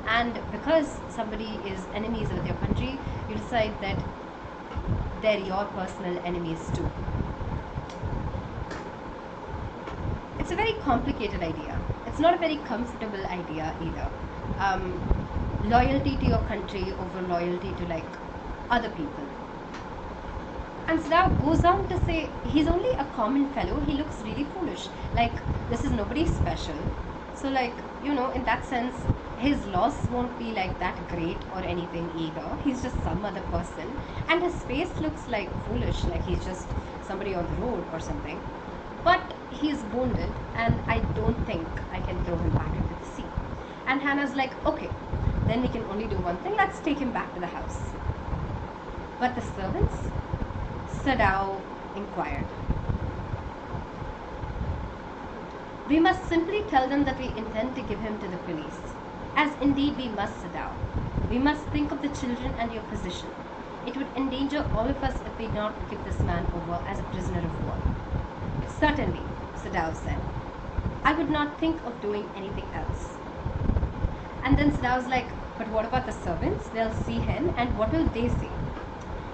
Speaker 1: And because somebody is enemies with your country, you decide that they're your personal enemies too. It's a very complicated idea. It's not a very comfortable idea either. Loyalty to your country over loyalty to like other people. And Sadao goes on to say he's only a common fellow. He looks really foolish. Like, this is nobody special. So like, you know, in that sense, his loss won't be like that great or anything either. He's just some other person. And his face looks like foolish, like he's just somebody on the road or something. But he's wounded, and I don't think I can throw him back into the sea. And Hannah's like, okay, then we can only do one thing. Let's take him back to the house. But the servants? Sadao inquired. We must simply tell them that we intend to give him to the police. As indeed we must, Sadao. We must think of the children and your position. It would endanger all of us if we did not give this man over as a prisoner of war. Certainly, Sadao said. I would not think of doing anything else. And then Sadao's like, but what about the servants? They'll see him, and what will they say?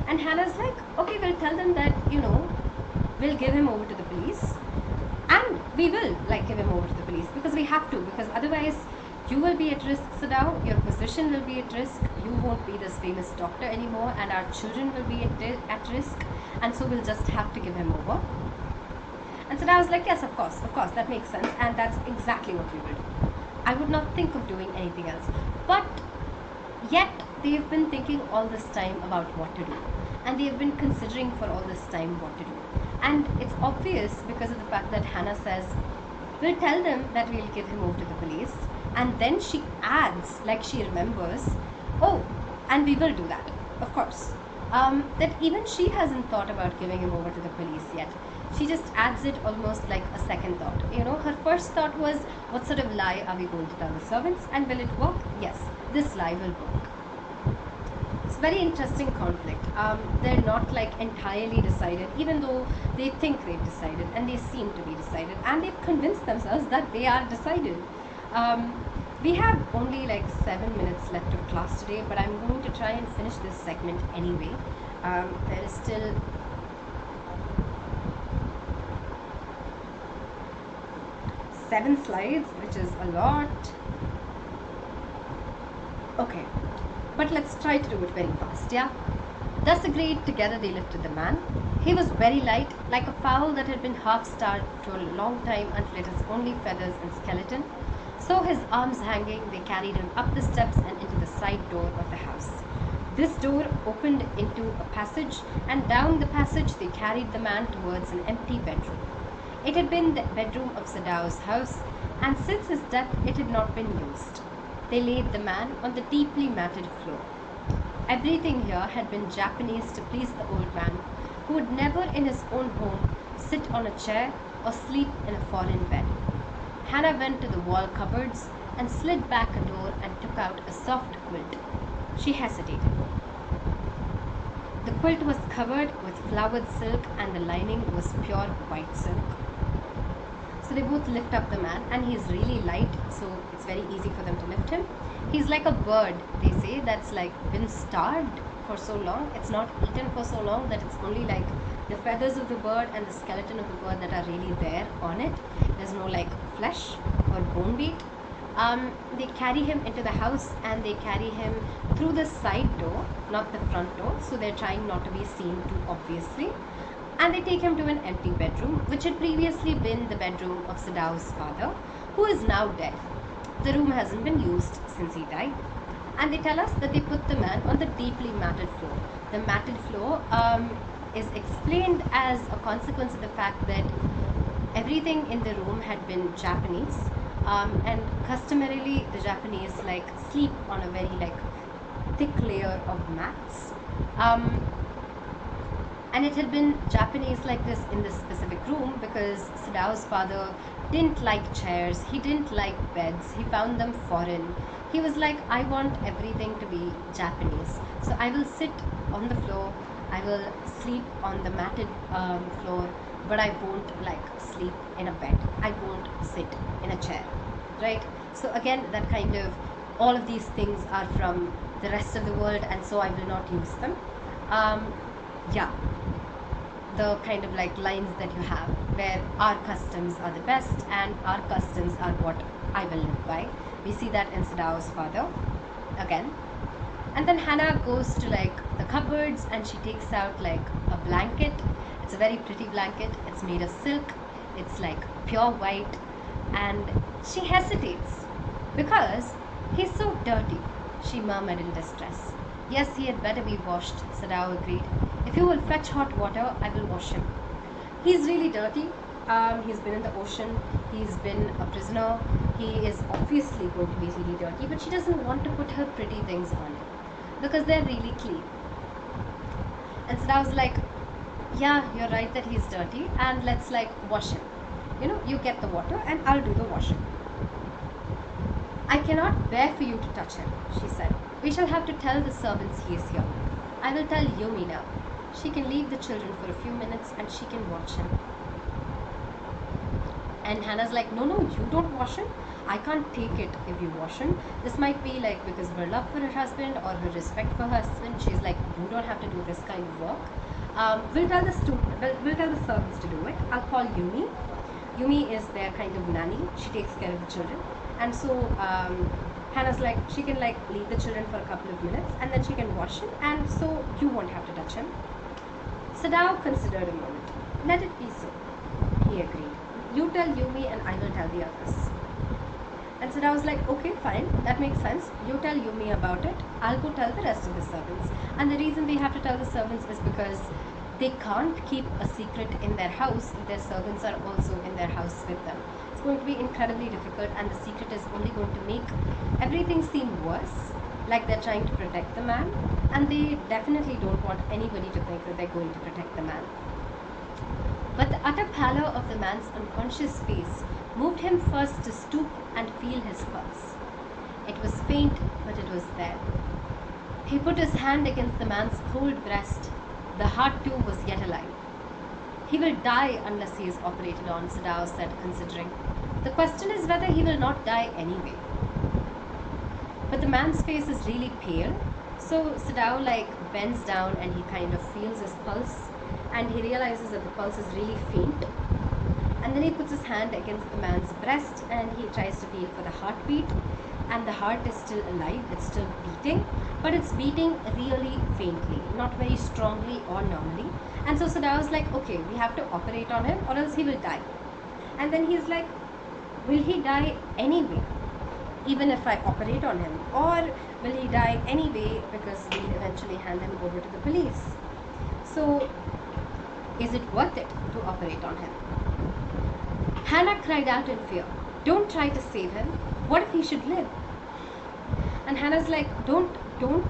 Speaker 1: And Hannah's like, okay, we'll tell them that, you know, we'll give him over to the police. And we will, like, give him over to the police, because we have to, because otherwise you will be at risk, Sadao, your position will be at risk, you won't be this famous doctor anymore, and our children will be at risk, and so we'll just have to give him over. And Sadao's like, yes, of course, that makes sense, and that's exactly what we will do. I would not think of doing anything else. But yet, they've been thinking all this time about what to do. And they've been considering for all this time what to do. And it's obvious because of the fact that Hannah says, we'll tell them that we'll give him over to the police. And then she adds, like she remembers, oh, and we will do that, of course. That even she hasn't thought about giving him over to the police yet. She just adds it almost like a second thought. You know, her first thought was, what sort of lie are we going to tell the servants? And will it work? Yes, this lie will work. It's a very interesting conflict. They're not like entirely decided, even though they think they've decided, and they seem to be decided, and they've convinced themselves that they are decided. We have only like 7 minutes left of class today, but I'm going to try and finish this segment anyway. There is still 7 slides, which is a lot. Okay, but let's try to do it very fast, yeah? Thus agreed, together they lifted the man. He was very light, like a fowl that had been half-starved for a long time until it has only feathers and skeleton. So his arms hanging, they carried him up the steps and into the side door of the house. This door opened into a passage, and down the passage they carried the man towards an empty bedroom. It had been the bedroom of Sadao's house, and since his death it had not been used. They laid the man on the deeply matted floor. Everything here had been Japanese to please the old man, who would never in his own home sit on a chair or sleep in a foreign bed. Hannah went to the wall cupboards and slid back a door and took out a soft quilt. She hesitated. The quilt was covered with flowered silk, and the lining was pure white silk. So they both lift up the man, and he's really light, so it's very easy for them to lift him. He's like a bird, they say, that's like been starved for so long. It's not eaten for so long that it's only like the feathers of the bird and the skeleton of the bird that are really there on it. There's no like flesh or bone beat. They carry him into the house, and they carry him through the side door, not the front door, so they're trying not to be seen too obviously. And they take him to an empty bedroom, which had previously been the bedroom of Sadao's father, who is now dead. The room hasn't been used since he died. And they tell us that they put the man on the deeply matted floor. The matted floor is explained as a consequence of the fact that everything in the room had been Japanese, and customarily the Japanese like sleep on a very like thick layer of mats. And it had been Japanese like this in this specific room because Sadao's father didn't like chairs, he didn't like beds, he found them foreign. He was like, I want everything to be Japanese. So I will sit on the floor, I will sleep on the matted floor, but I won't like sleep in a bed. I won't sit in a chair, right? So again, that kind of, all of these things are from the rest of the world, and so I will not use them. Yeah, the kind of like lines that you have where our customs are the best and our customs are what I will live by. We see that in Sadao's father again. And then Hannah goes to like the cupboards and she takes out like a blanket. It's a very pretty blanket. It's made of silk. It's like pure white. And she hesitates because he's so dirty, she murmured in distress. Yes, he had better be washed, Sadao agreed. If you will fetch hot water, I will wash him. He's really dirty. He's been in the ocean. He's been a prisoner. He is obviously going to be really dirty, but she doesn't want to put her pretty things on him because they're really clean. And Sadao's like, yeah, you're right that he's dirty, and let's like wash him. You know, you get the water and I'll do the washing. I cannot bear for you to touch him, she said. We shall have to tell the servants he is here. I will tell Yumi now. She can leave the children for a few minutes and she can watch him. And Hannah's like, no, you don't wash him. I can't take it if you wash him. This might be like because of her love for her husband or her respect for her husband. She's like, you don't have to do this kind of work. We'll tell the servants to do it. I'll call Yumi. Yumi is their kind of nanny. She takes care of the children. And so Hannah's like, she can like leave the children for a couple of minutes and then she can wash him, and so you won't have to touch him. Sadao considered a moment. Let it be so, he agreed. You tell Yumi and I will tell the others. And Sadao was like, okay, fine, that makes sense. You tell Yumi about it. I'll go tell the rest of the servants. And the reason they have to tell the servants is because they can't keep a secret in their house if their servants are also in their house with them. It's going to be incredibly difficult, and the secret is only going to make everything seem worse, like they're trying to protect the man, and they definitely don't want anybody to think that they're going to protect the man. But the utter pallor of the man's unconscious face moved him first to stoop and feel his pulse. It was faint, but it was there. He put his hand against the man's cold breast. The heart too was yet alive. He will die unless he is operated on, Sadao said, considering. The question is whether he will not die anyway. But the man's face is really pale, so Sadao like bends down and he kind of feels his pulse, and he realizes that the pulse is really faint. And then he puts his hand against the man's breast and he tries to feel for the heartbeat, and the heart is still alive, it's still beating, but it's beating really faintly, not very strongly or normally. And so Sadao's like, okay, we have to operate on him or else he will die. And then he's like, will he die anyway, even if I operate on him? Or will he die anyway because we'll eventually hand him over to the police? So, is it worth it to operate on him? Hannah cried out in fear. Don't try to save him. What if he should live? And Hannah's like, don't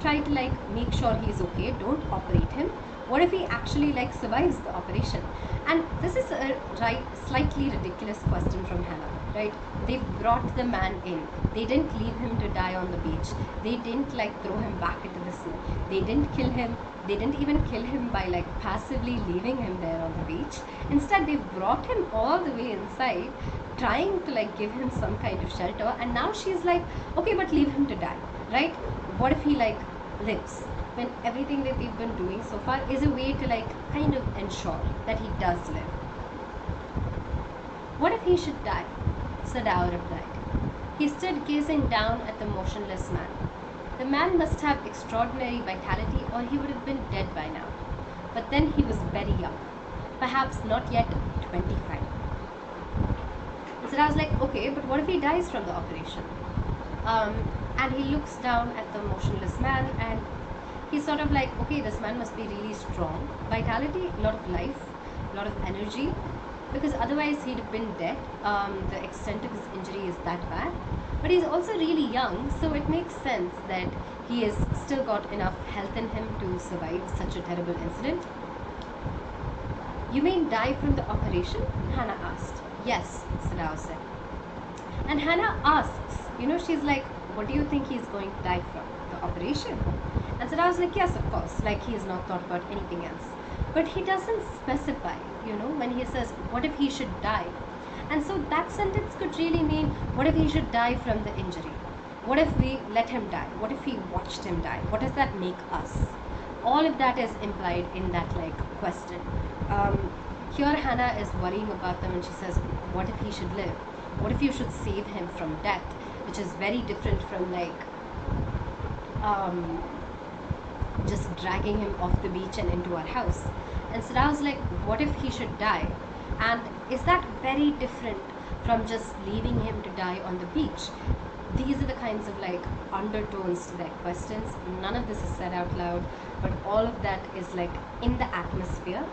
Speaker 1: try to like make sure he's okay. Don't operate him. What if he actually like survives the operation? And this is a slightly ridiculous question from Hannah, right? They brought the man in. They didn't leave him to die on the beach. They didn't like throw him back into the sea. They didn't kill him. They didn't even kill him by like passively leaving him there on the beach. Instead, they brought him all the way inside, trying to like give him some kind of shelter. And now she's like, okay, but leave him to die, right? What if he like lives? When everything that they've been doing so far is a way to like kind of ensure that he does live. What if he should die? Sadao replied. He stood gazing down at the motionless man. The man must have extraordinary vitality or he would have been dead by now. But then he was very young, perhaps not yet 25. So I was like, okay, but what if he dies from the operation? And he looks down at the motionless man and he's sort of like, okay, this man must be really strong. Vitality, a lot of life, a lot of energy, because otherwise he'd have been dead. The extent of his injury is that bad. But he's also really young, so it makes sense that he has still got enough health in him to survive such a terrible incident. "You may die from the operation?" Hannah asked. "Yes," Sadao said. And Hannah asks, she's like, "What do you think he's going to die from? The operation?" And Sadao's like, "Yes, of course," like he has not thought about anything else. But he doesn't specify, when he says, "What if he should die?" And so that sentence could really mean, what if he should die from the injury? What if we let him die? What if we watched him die? What does that make us? All of that is implied in that question. Here Hannah is worrying about them and she says, what if he should live? What if you should save him from death? Which is very different from just dragging him off the beach and into our house. And Sadao's like, what if he should die? And is that very different from just leaving him to die on the beach? These are the kinds of undertones to their questions. None of this is said out loud, but all of that is in the atmosphere.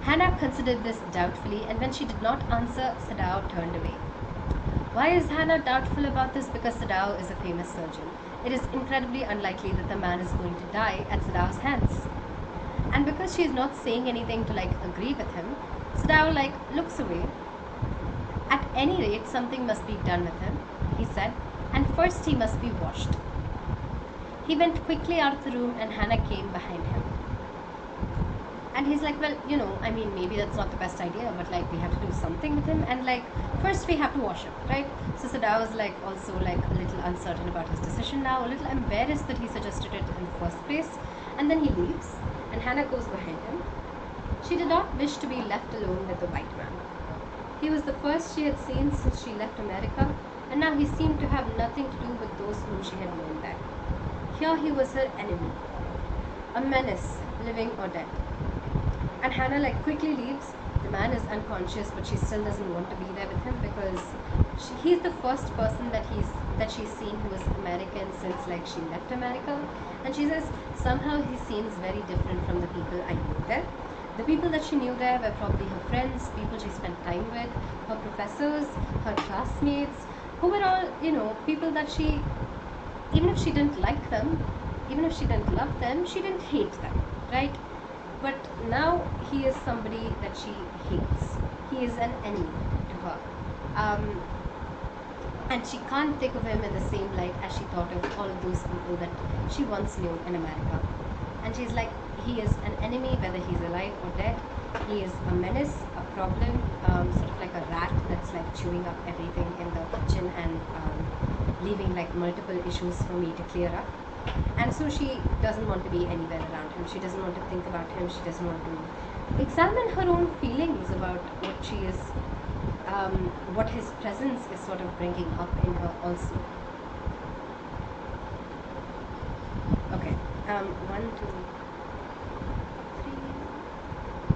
Speaker 1: Hannah considered this doubtfully, and when she did not answer, Sadao turned away. Why is Hannah doubtful about this? Because Sadao is a famous surgeon. It is incredibly unlikely that the man is going to die at Sadao's hands. And because she is not saying anything to agree with him, Sadao looks away. At any rate, something must be done with him, he said, and first he must be washed. He went quickly out of the room and Hannah came behind him. And he's like, well, maybe that's not the best idea, but we have to do something with him, and first we have to wash him, right? So Sadao is also a little uncertain about his decision now, a little embarrassed that he suggested it in the first place, and then he leaves, and Hannah goes behind him. She did not wish to be left alone with the white man. He was the first she had seen since she left America, and now he seemed to have nothing to do with those whom she had known there. Here he was her enemy, a menace, living or dead. And Hannah quickly leaves. The man is unconscious, but she still doesn't want to be there with him because he's the first person that she's seen who is American since she left America. And she says somehow he seems very different from the people I knew there. The people that she knew there were probably her friends, people she spent time with, her professors, her classmates, who were all, people that she, even if she didn't like them, even if she didn't love them, she didn't hate them, right? But now he is somebody that she hates. He is an enemy to her. And she can't think of him in the same light as she thought of all of those people that she once knew in America. And she's like, he is an enemy whether he's alive or dead. He is a menace, a problem, sort of like a rat that's chewing up everything in the kitchen and leaving multiple issues for me to clear up. And so she doesn't want to be anywhere around him. She doesn't want to think about him. She doesn't want to examine her own feelings about what she is, what his presence is sort of bringing up in her also. Okay, 1, 2,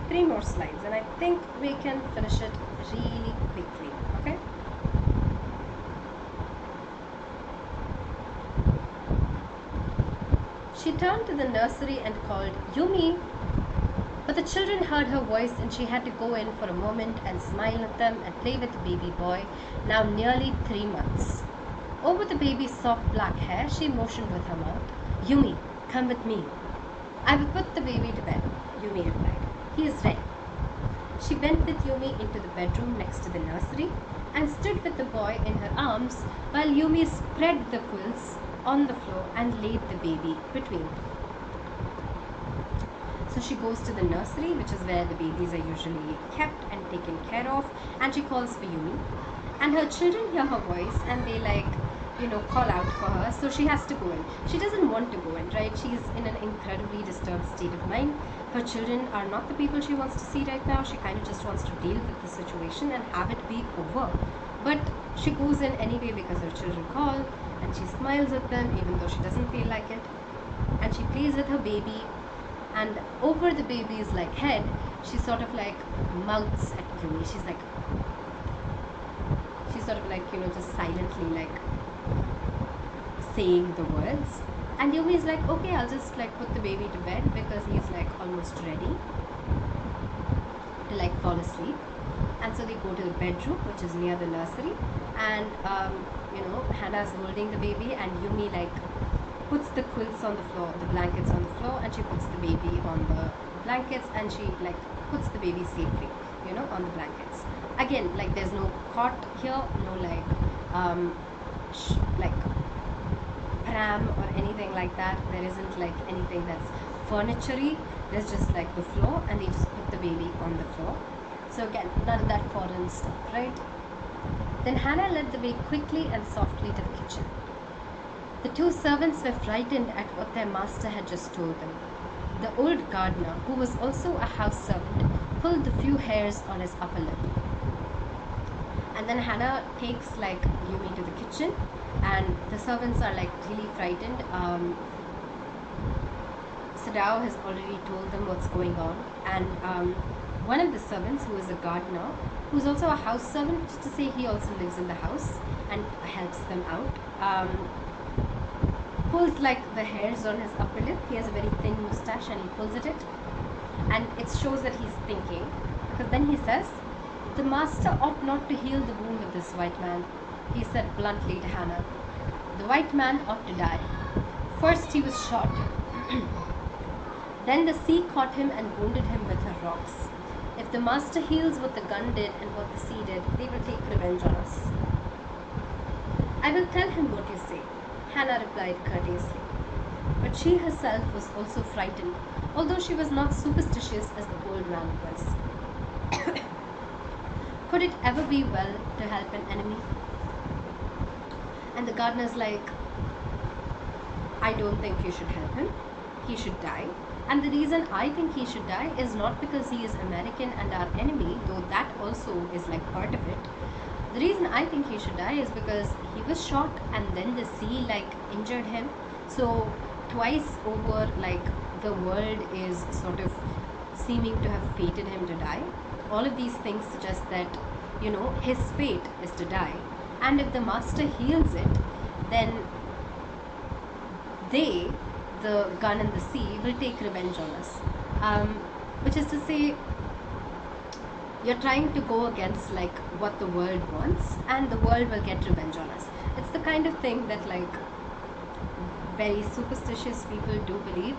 Speaker 1: 3, 3 more slides, and I think we can finish it really quickly. Okay. She turned to the nursery and called, "Yumi!" But the children heard her voice and she had to go in for a moment and smile at them and play with the baby boy, now nearly 3 months. Over the baby's soft black hair, she motioned with her mouth. "Yumi, come with me." "I will put the baby to bed," Yumi replied. "He is ready." She went with Yumi into the bedroom next to the nursery and stood with the boy in her arms while Yumi spread the quilts on the floor and laid the baby between them. So she goes to the nursery, which is where the babies are usually kept and taken care of, and she calls for Yumi. And her children hear her voice and they call out for her, so she has to go in. She doesn't want to go in, right? She's in an incredibly disturbed state of mind. Her children are not the people she wants to see right now. She kind of just wants to deal with the situation and have it be over. But she goes in anyway because her children call, and she smiles at them even though she doesn't feel like it. And she plays with her baby, and over the baby's head, she sort of mouths at Yumi. She's sort of just silently saying the words. And Yumi's like, okay, I'll just put the baby to bed because he's almost ready to fall asleep. And so they go to the bedroom, which is near the nursery, and Hannah's holding the baby, and Yumi puts the quilts on the floor, the blankets on the floor, and she puts the baby on the blankets, and she puts the baby safely, on the blankets. Again, like there's no cot here, no like pram or anything like that. There isn't like anything that's furniture-y. There's just like the floor, and they just put the baby on the floor. So again, none of that foreign stuff, right? Then Hannah led the way quickly and softly to the kitchen. The two servants were frightened at what their master had just told them. The old gardener, who was also a house servant, pulled a few hairs on his upper lip. And then Hannah takes like Yumi to the kitchen, and the servants are like really frightened. Sadao has already told them what's going on, and one of the servants, who is a gardener, who's also a house servant, just to say he also lives in the house and helps them out, pulls like the hairs on his upper lip. He has a very thin moustache and he pulls at it, and it shows that he's thinking, because then he says, "The master ought not to heal the wound of this white man," he said bluntly to Hannah. "The white man ought to die. First he was shot. Then the sea caught him and wounded him with her rocks. If the master heals what the gun did and what the sea did, they will take revenge on us." "I will tell him what you say," Hannah replied courteously. But she herself was also frightened, although she was not superstitious as the old man was. Could it ever be well to help an enemy? And the gardener's like, "I don't think you should help him. He should die. And the reason I think he should die is not because he is American and our enemy, though that also is like part of it. The reason I think he should die is because he was shot and then the sea like injured him. So twice over, like the world is sort of seeming to have fated him to die. All of these things suggest that, his fate is to die. And if the master heals it, then they, the gun and the sea, will take revenge on us." Which is to say, you're trying to go against like what the world wants, and the world will get revenge on us. It's the kind of thing that like very superstitious people do believe,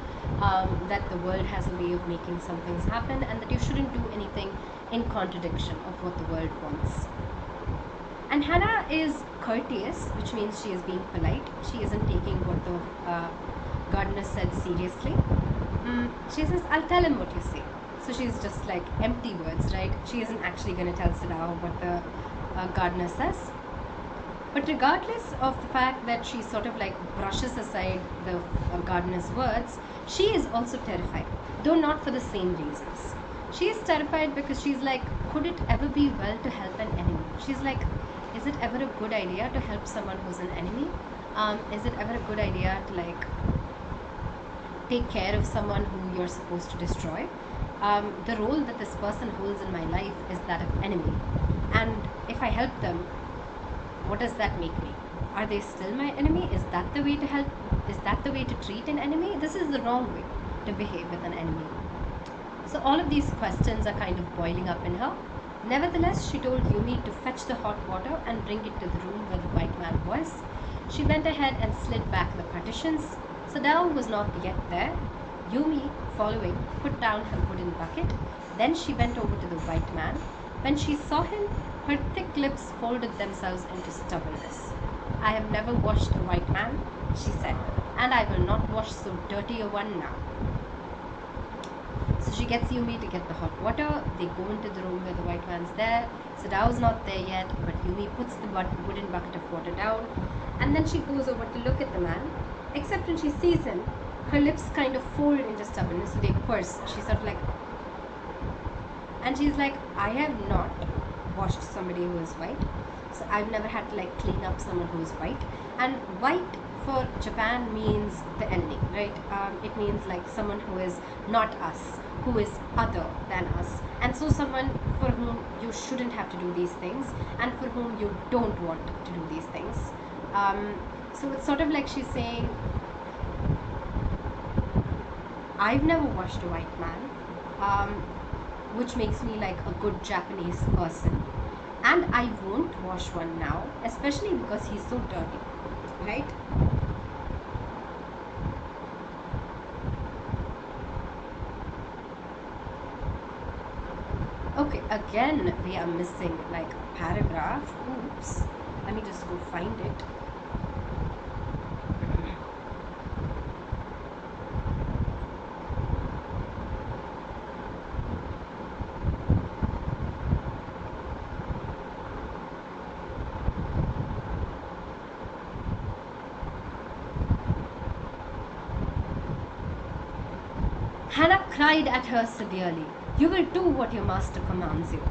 Speaker 1: that the world has a way of making some things happen, and that you shouldn't do anything in contradiction of what the world wants. And Hannah is courteous, which means she is being polite. She isn't taking what the gardener said seriously. She says, "I'll tell him what you say." So she's just like empty words, right? She isn't actually going to tell Sadao what the gardener says. But regardless of the fact that she sort of like brushes aside the gardener's words, she is also terrified, though not for the same reasons. She is terrified because she's like, could it ever be well to help an enemy? She's like, is it ever a good idea to help someone who's an enemy? Is it ever a good idea to like take care of someone who you're supposed to destroy? The role that this person holds in my life is that of enemy, and if I help them, what does that make me? Are they still my enemy? Is that the way to help? Is that the way to treat an enemy? This is the wrong way to behave with an enemy. So all of these questions are kind of boiling up in her. Nevertheless, she told Yumi to fetch the hot water and bring it to the room where the white man was. She went ahead and slid back the partitions. Sadao was not yet there. Yumi, following, put down her wooden bucket. Then she went over to the white man. When she saw him, her thick lips folded themselves into stubbornness. "I have never washed a white man," she said, "and I will not wash so dirty a one now." So she gets Yumi to get the hot water. They go into the room where the white man's there. Sadao's not there yet, but Yumi puts the wooden bucket of water down, and then she goes over to look at the man. Except when she sees him, her lips kind of fold into stubbornness, so they purse. She's sort of like, and she's like, "I have not washed somebody who is white, so I've never had to like clean up someone who is white." And white for Japan means the enemy, right? It means like someone who is not us, who is other than us, and so someone for whom you shouldn't have to do these things, and for whom you don't want to do these things. So it's sort of like she's saying, I've never washed a white man, which makes me like a good Japanese person, and I won't wash one now, especially because he's so dirty, right? Okay, again we are missing like a paragraph. Oops. Let me just go find it. Hannah cried at her severely. You will do what your master commands you.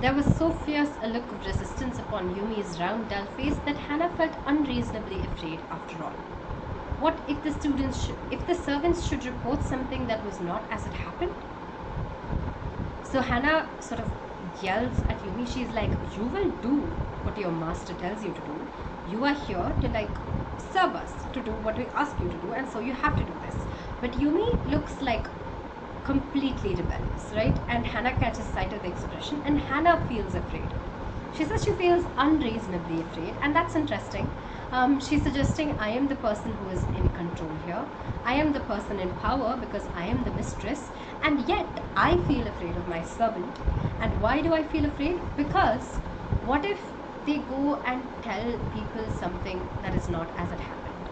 Speaker 1: There was so fierce a look of resistance upon Yumi's round, dull face that Hannah felt unreasonably afraid after all. What if the servants should report something that was not as it happened? So Hannah sort of yells at Yumi. She's like, you will do what your master tells you to do. You are here to like serve us, to do what we ask you to do, and so you have to do this. But Yumi looks like completely rebellious, right? And Hannah catches sight of the expression, and Hannah feels afraid. She says she feels unreasonably afraid, and that's interesting. She's suggesting I am the person who is in control here. I am the person in power because I am the mistress, and yet I feel afraid of my servant. And why do I feel afraid? Because what if they go and tell people something that is not as it happened?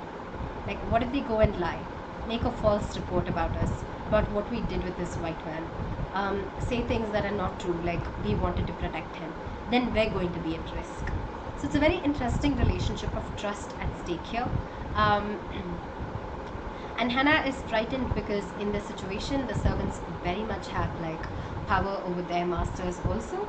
Speaker 1: Like, what if they go and lie, make a false report about us, about what we did with this white man, say things that are not true, like we wanted to protect him? Then we're going to be at risk. So it's a very interesting relationship of trust at stake here. And Hannah is frightened because in this situation, the servants very much have like power over their masters also.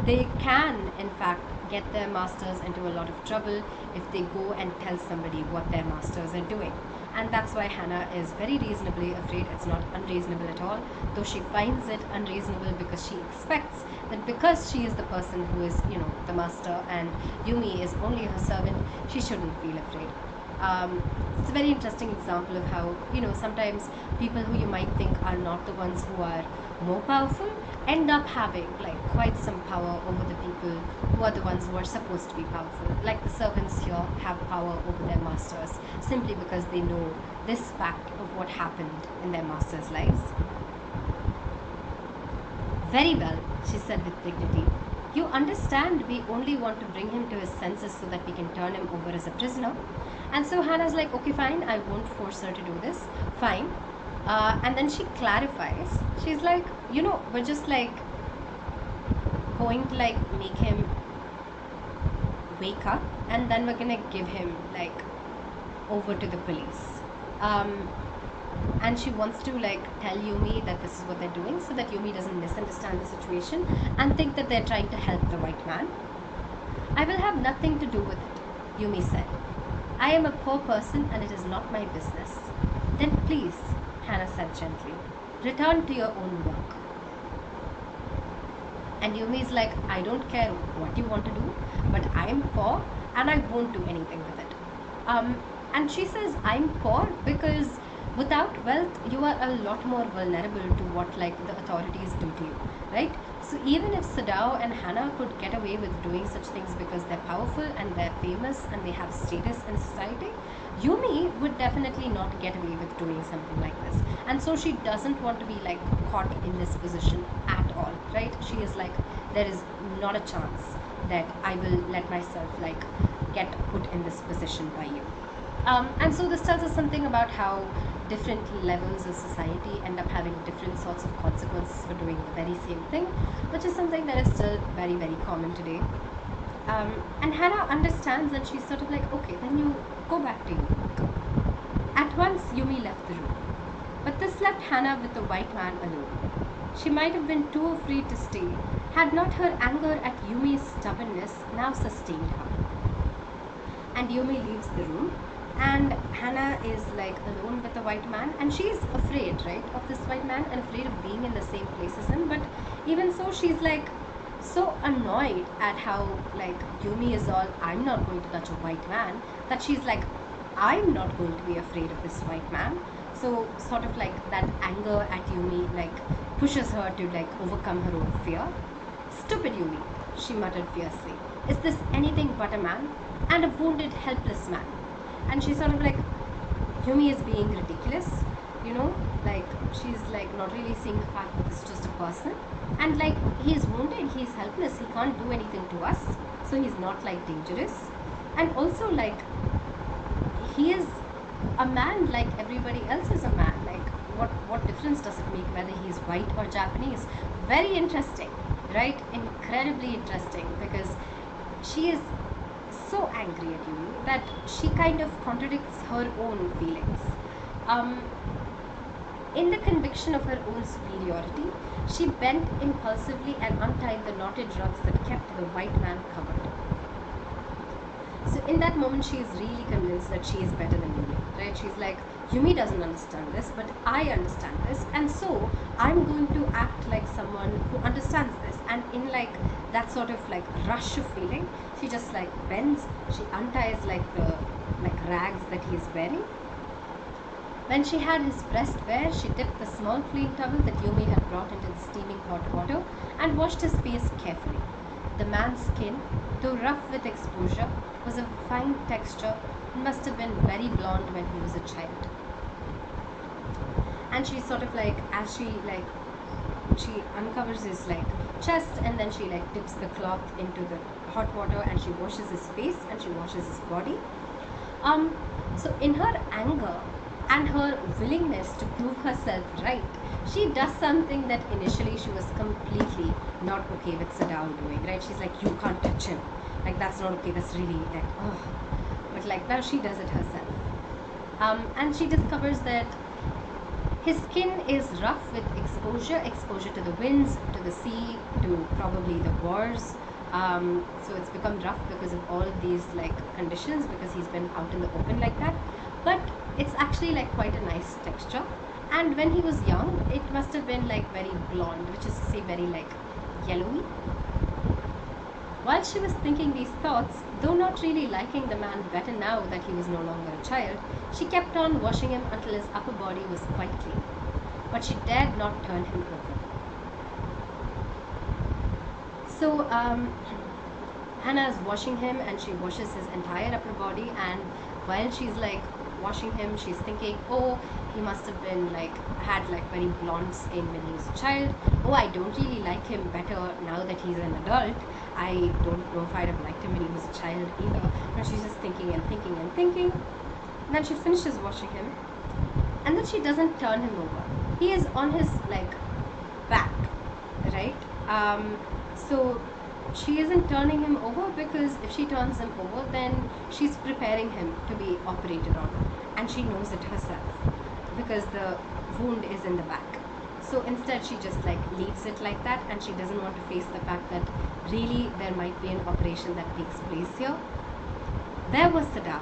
Speaker 1: They can, in fact, get their masters into a lot of trouble if they go and tell somebody what their masters are doing. And that's why Hannah is very reasonably afraid. It's not unreasonable at all, though she finds it unreasonable because she expects that because she is the person who is, the master and Yumi is only her servant, she shouldn't feel afraid. It's a very interesting example of how, sometimes people who you might think are not the ones who are more powerful end up having like quite some power over the people who are the ones who are supposed to be powerful. Like the servants here have power over their masters simply because they know this fact of what happened in their masters' lives. Very well, she said with dignity. You understand we only want to bring him to his senses so that we can turn him over as a prisoner. And so Hannah's like, okay, fine, I won't force her to do this. Fine. And then she clarifies. She's like, we're just like going to like make him wake up, and then we're gonna give him like over to the police. And she wants to like tell Yumi that this is what they're doing so that Yumi doesn't misunderstand the situation and think that they're trying to help the white man. I will have nothing to do with it, Yumi said. I am a poor person and it is not my business. Then please, Hannah said gently, return to your own work. And Yumi's like, I don't care what you want to do, but I am poor and I won't do anything with it. And she says, I'm poor because without wealth, you are a lot more vulnerable to what like the authorities do to you, right? So even if Sadao and Hannah could get away with doing such things because they're powerful and they're famous and they have status in society, Yumi would definitely not get away with doing something like this. And so she doesn't want to be like caught in this position at all, right? She is like, there is not a chance that I will let myself like get put in this position by you. And so this tells us something about how different levels of society end up having different sorts of consequences for doing the very same thing, which is something that is still very, very common today. And Hannah understands, and she's sort of like, okay, then you go back to your work. At once, Yumi left the room. But this left Hannah with the white man alone. She might have been too afraid to stay, had not her anger at Yumi's stubbornness now sustained her. And Yumi leaves the room. And Hannah is like alone with the white man, and she's afraid, right, of this white man and afraid of being in the same place as him. But even so, she's like so annoyed at how like Yumi is all, I'm not going to touch a white man, that she's like, I'm not going to be afraid of this white man. So sort of like that anger at Yumi like pushes her to like overcome her own fear. Stupid Yumi, she muttered fiercely. Is this anything but a man? And a wounded, helpless man. And she's sort of like, Yumi is being ridiculous, like she's like not really seeing the fact that it's just a person, and like he's wounded, he's helpless, he can't do anything to us, so he's not like dangerous. And also like he is a man like everybody else is a man. Like what difference does it make whether he's white or Japanese? Very interesting, right? Incredibly interesting, because she is so angry at Yumi that she kind of contradicts her own feelings. In the conviction of her own superiority, she bent impulsively and untied the knotted rugs that kept the white man covered. So in that moment, she is really convinced that she is better than Yumi, right? She's like, Yumi doesn't understand this, but I understand this, and so I'm going to act like someone who understands this. And in like that sort of like rush of feeling, she just like bends, she unties like the rags that he is wearing. When she had his breast bare, she dipped the small clean towel that Yumi had brought into the steaming hot water and washed his face carefully. The man's skin, though rough with exposure, was of fine texture and must have been very blonde when he was a child. And she sort of like, as she uncovers his like chest, and then she like dips the cloth into the hot water and she washes his face and she washes his body. So in her anger and her willingness to prove herself right, she does something that initially she was completely not okay with Sadao doing, right? She's like, you can't touch him. Like, that's not okay, that's really like, oh. But like, now she does it herself. And she discovers that his skin is rough with exposure to the winds, to the sea, to probably the wars. So it's become rough because of all of these like conditions, because he's been out in the open like that. But it's actually like quite a nice texture. And when he was young, it must have been like very blonde, which is to say very like yellowy. While she was thinking these thoughts, though not really liking the man better now that he was no longer a child, she kept on washing him until his upper body was quite clean. But she dared not turn him over. So Hannah is washing him, and she washes his entire upper body, and while she's like washing him, she's thinking, oh, he must have been like had like very blonde skin when he was a child. Oh, I don't really like him better now that he's an adult. I don't know if I'd have liked him when he was a child either. But she's just thinking and thinking and thinking. And then she finishes washing him, and then she doesn't turn him over. He is on his like back, right? So she isn't turning him over, because if she turns him over, then she's preparing him to be operated on, and she knows it herself because the wound is in the back. So instead she just like leaves it like that, and she doesn't want to face the fact that really there might be an operation that takes place here. There was Sadao.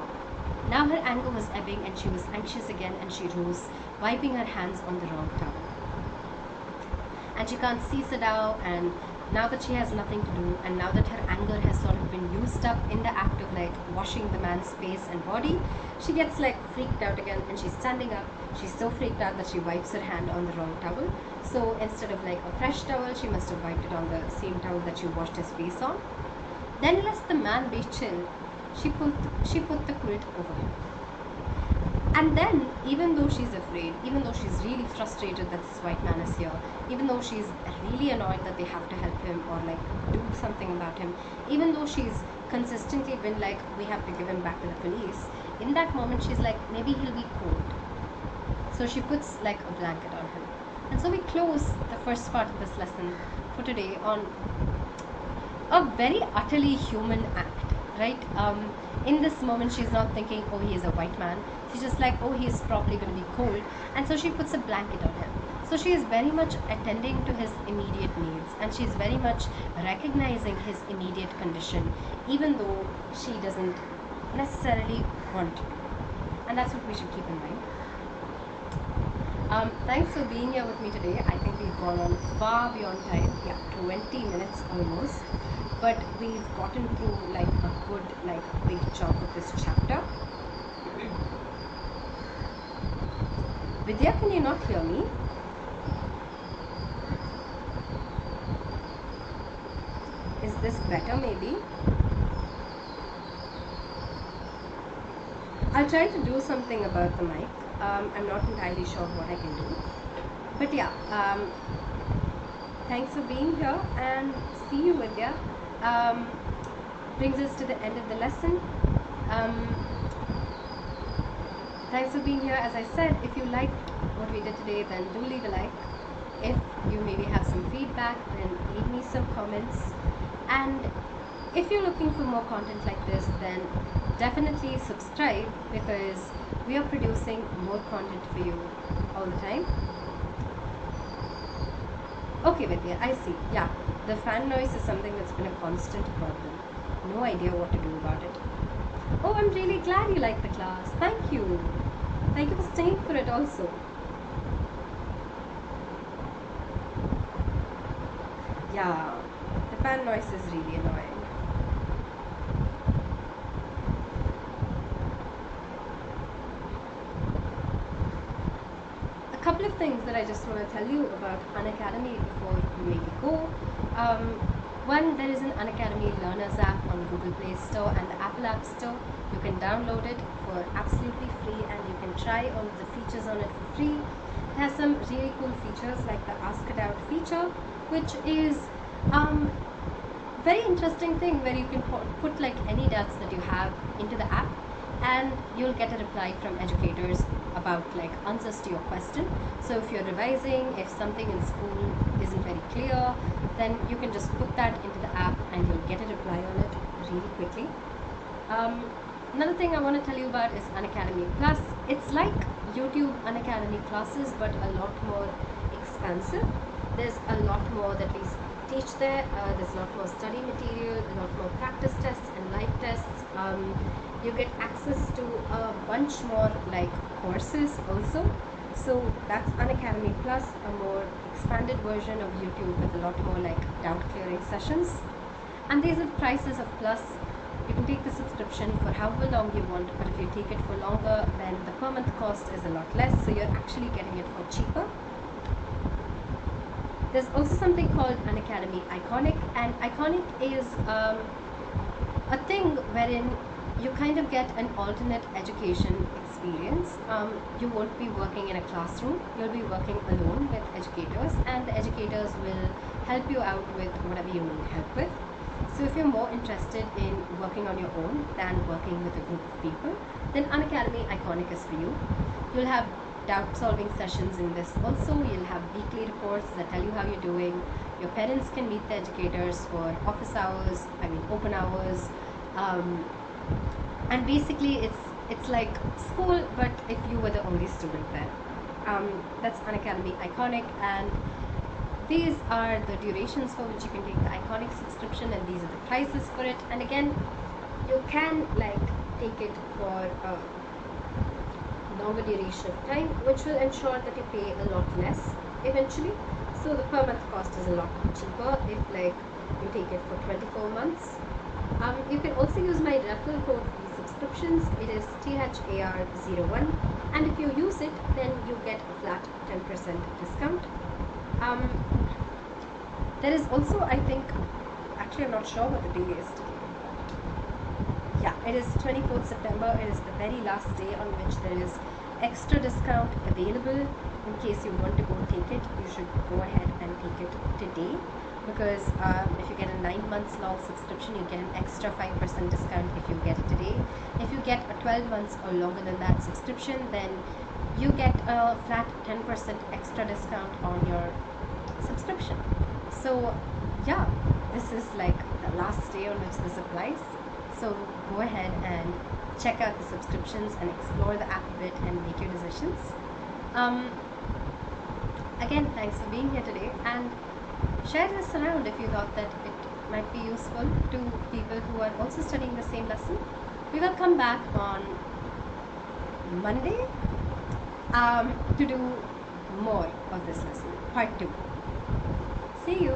Speaker 1: Now her anger was ebbing, and she was anxious again, and she rose, wiping her hands on the wrong towel. And she can't see Sadao, and now that she has nothing to do, and now that her anger has sort of been used up in the act of like washing the man's face and body, she gets like freaked out again, and she's standing up. She's so freaked out that she wipes her hand on the wrong towel. So instead of like a fresh towel, she must have wiped it on the same towel that she washed his face on. Then lest the man be chill, she put the quilt over him. And then, even though she's afraid, even though she's really frustrated that this white man is here, even though she's really annoyed that they have to help him or like do something about him, even though she's consistently been like, we have to give him back to the police, in that moment she's like, maybe he'll be cold. So she puts like a blanket on him. And so we close the first part of this lesson for today on a very utterly human act, right? In this moment, she's not thinking, oh, he is a white man. She's just like, oh, he is probably going to be cold. And so she puts a blanket on him. So she is very much attending to his immediate needs, and she's very much recognizing his immediate condition, even though she doesn't necessarily want to. And that's what we should keep in mind. Thanks for being here with me today. I think we've gone on far beyond time. Yeah, 20 minutes almost. But we've gotten through like a good, like big chunk of this chapter. Vidya, can you not hear me? Is this better maybe? I'll try to do something about the mic. I'm not entirely sure what I can do. But yeah, thanks for being here, and see you, Vidya. Brings us to the end of the lesson. Thanks for being here. As I said, if you liked what we did today, then do leave a like. If you maybe have some feedback, then leave me some comments. And if you're looking for more content like this, then definitely subscribe, because we are producing more content for you all the time. Okay, Vidya, I see. Yeah, the fan noise is something that's been a constant problem. No idea what to do about it. Oh, I'm really glad you like the class. Thank you. Thank you for staying for it also. Yeah, the fan noise is really annoying. A couple of things that I just want to tell you about Unacademy before you maybe go. One, there is an Unacademy Learners app on Google Play Store and the Apple App Store. You can download it for absolutely free, and you can try all of the features on it for free. It has some really cool features like the Ask a Doubt feature, which is very interesting thing where you can put like any doubts that you have into the app, and you'll get a reply from educators about like answers to your question. So if you're revising, if something in school isn't very clear, then you can just put that into the app and you'll get a reply on it really quickly. Another thing I want to tell you about is Unacademy Plus. It's like YouTube Unacademy classes, but a lot more expansive. There's a lot more that we teach there. There's a lot more study material, a lot more practice tests and live tests. You get access to a bunch more like courses also. So that's Unacademy Plus, a more expanded version of YouTube with a lot more like doubt clearing sessions. And these are the prices of Plus. You can take the subscription for however long you want, but if you take it for longer, then the per month cost is a lot less, so you're actually getting it for cheaper. There's also something called Unacademy Iconic, and Iconic is a thing wherein you kind of get an alternate education experience. You won't be working in a classroom, you'll be working alone with educators, and the educators will help you out with whatever you need help with. So if you're more interested in working on your own than working with a group of people, then Unacademy Iconic is for you. You'll have doubt solving sessions in this also. You'll have weekly reports that tell you how you're doing. Your parents can meet the educators for office hours, open hours, and basically it's like school, but if you were the only student there. That's Unacademy Iconic, and these are the durations for which you can take the Iconic subscription, and these are the prices for it. And again, you can like take it for a longer duration of time, which will ensure that you pay a lot less eventually. So the per month cost is a lot cheaper if like you take it for 24 months. You can also use my referral code for these subscriptions. It is THAR01, and if you use it, then you get a flat 10% discount. There is also, I think, actually I'm not sure what the day is today. Yeah, it is 24th September. It is the very last day on which there is extra discount available. In case you want to go take it, you should go ahead and take it today, because if you get a 9 months long subscription, you get an extra 5% discount if you get it today. If you get a 12 months or longer than that subscription, then you get a flat 10% extra discount on your subscription. So yeah, this is like the last day on which this applies. So go ahead and check out the subscriptions and explore the app a bit and make your decisions. Again, thanks for being here today, and share this around if you thought that it might be useful to people who are also studying the same lesson. We will come back on Monday to do more of this lesson, part 2. See you.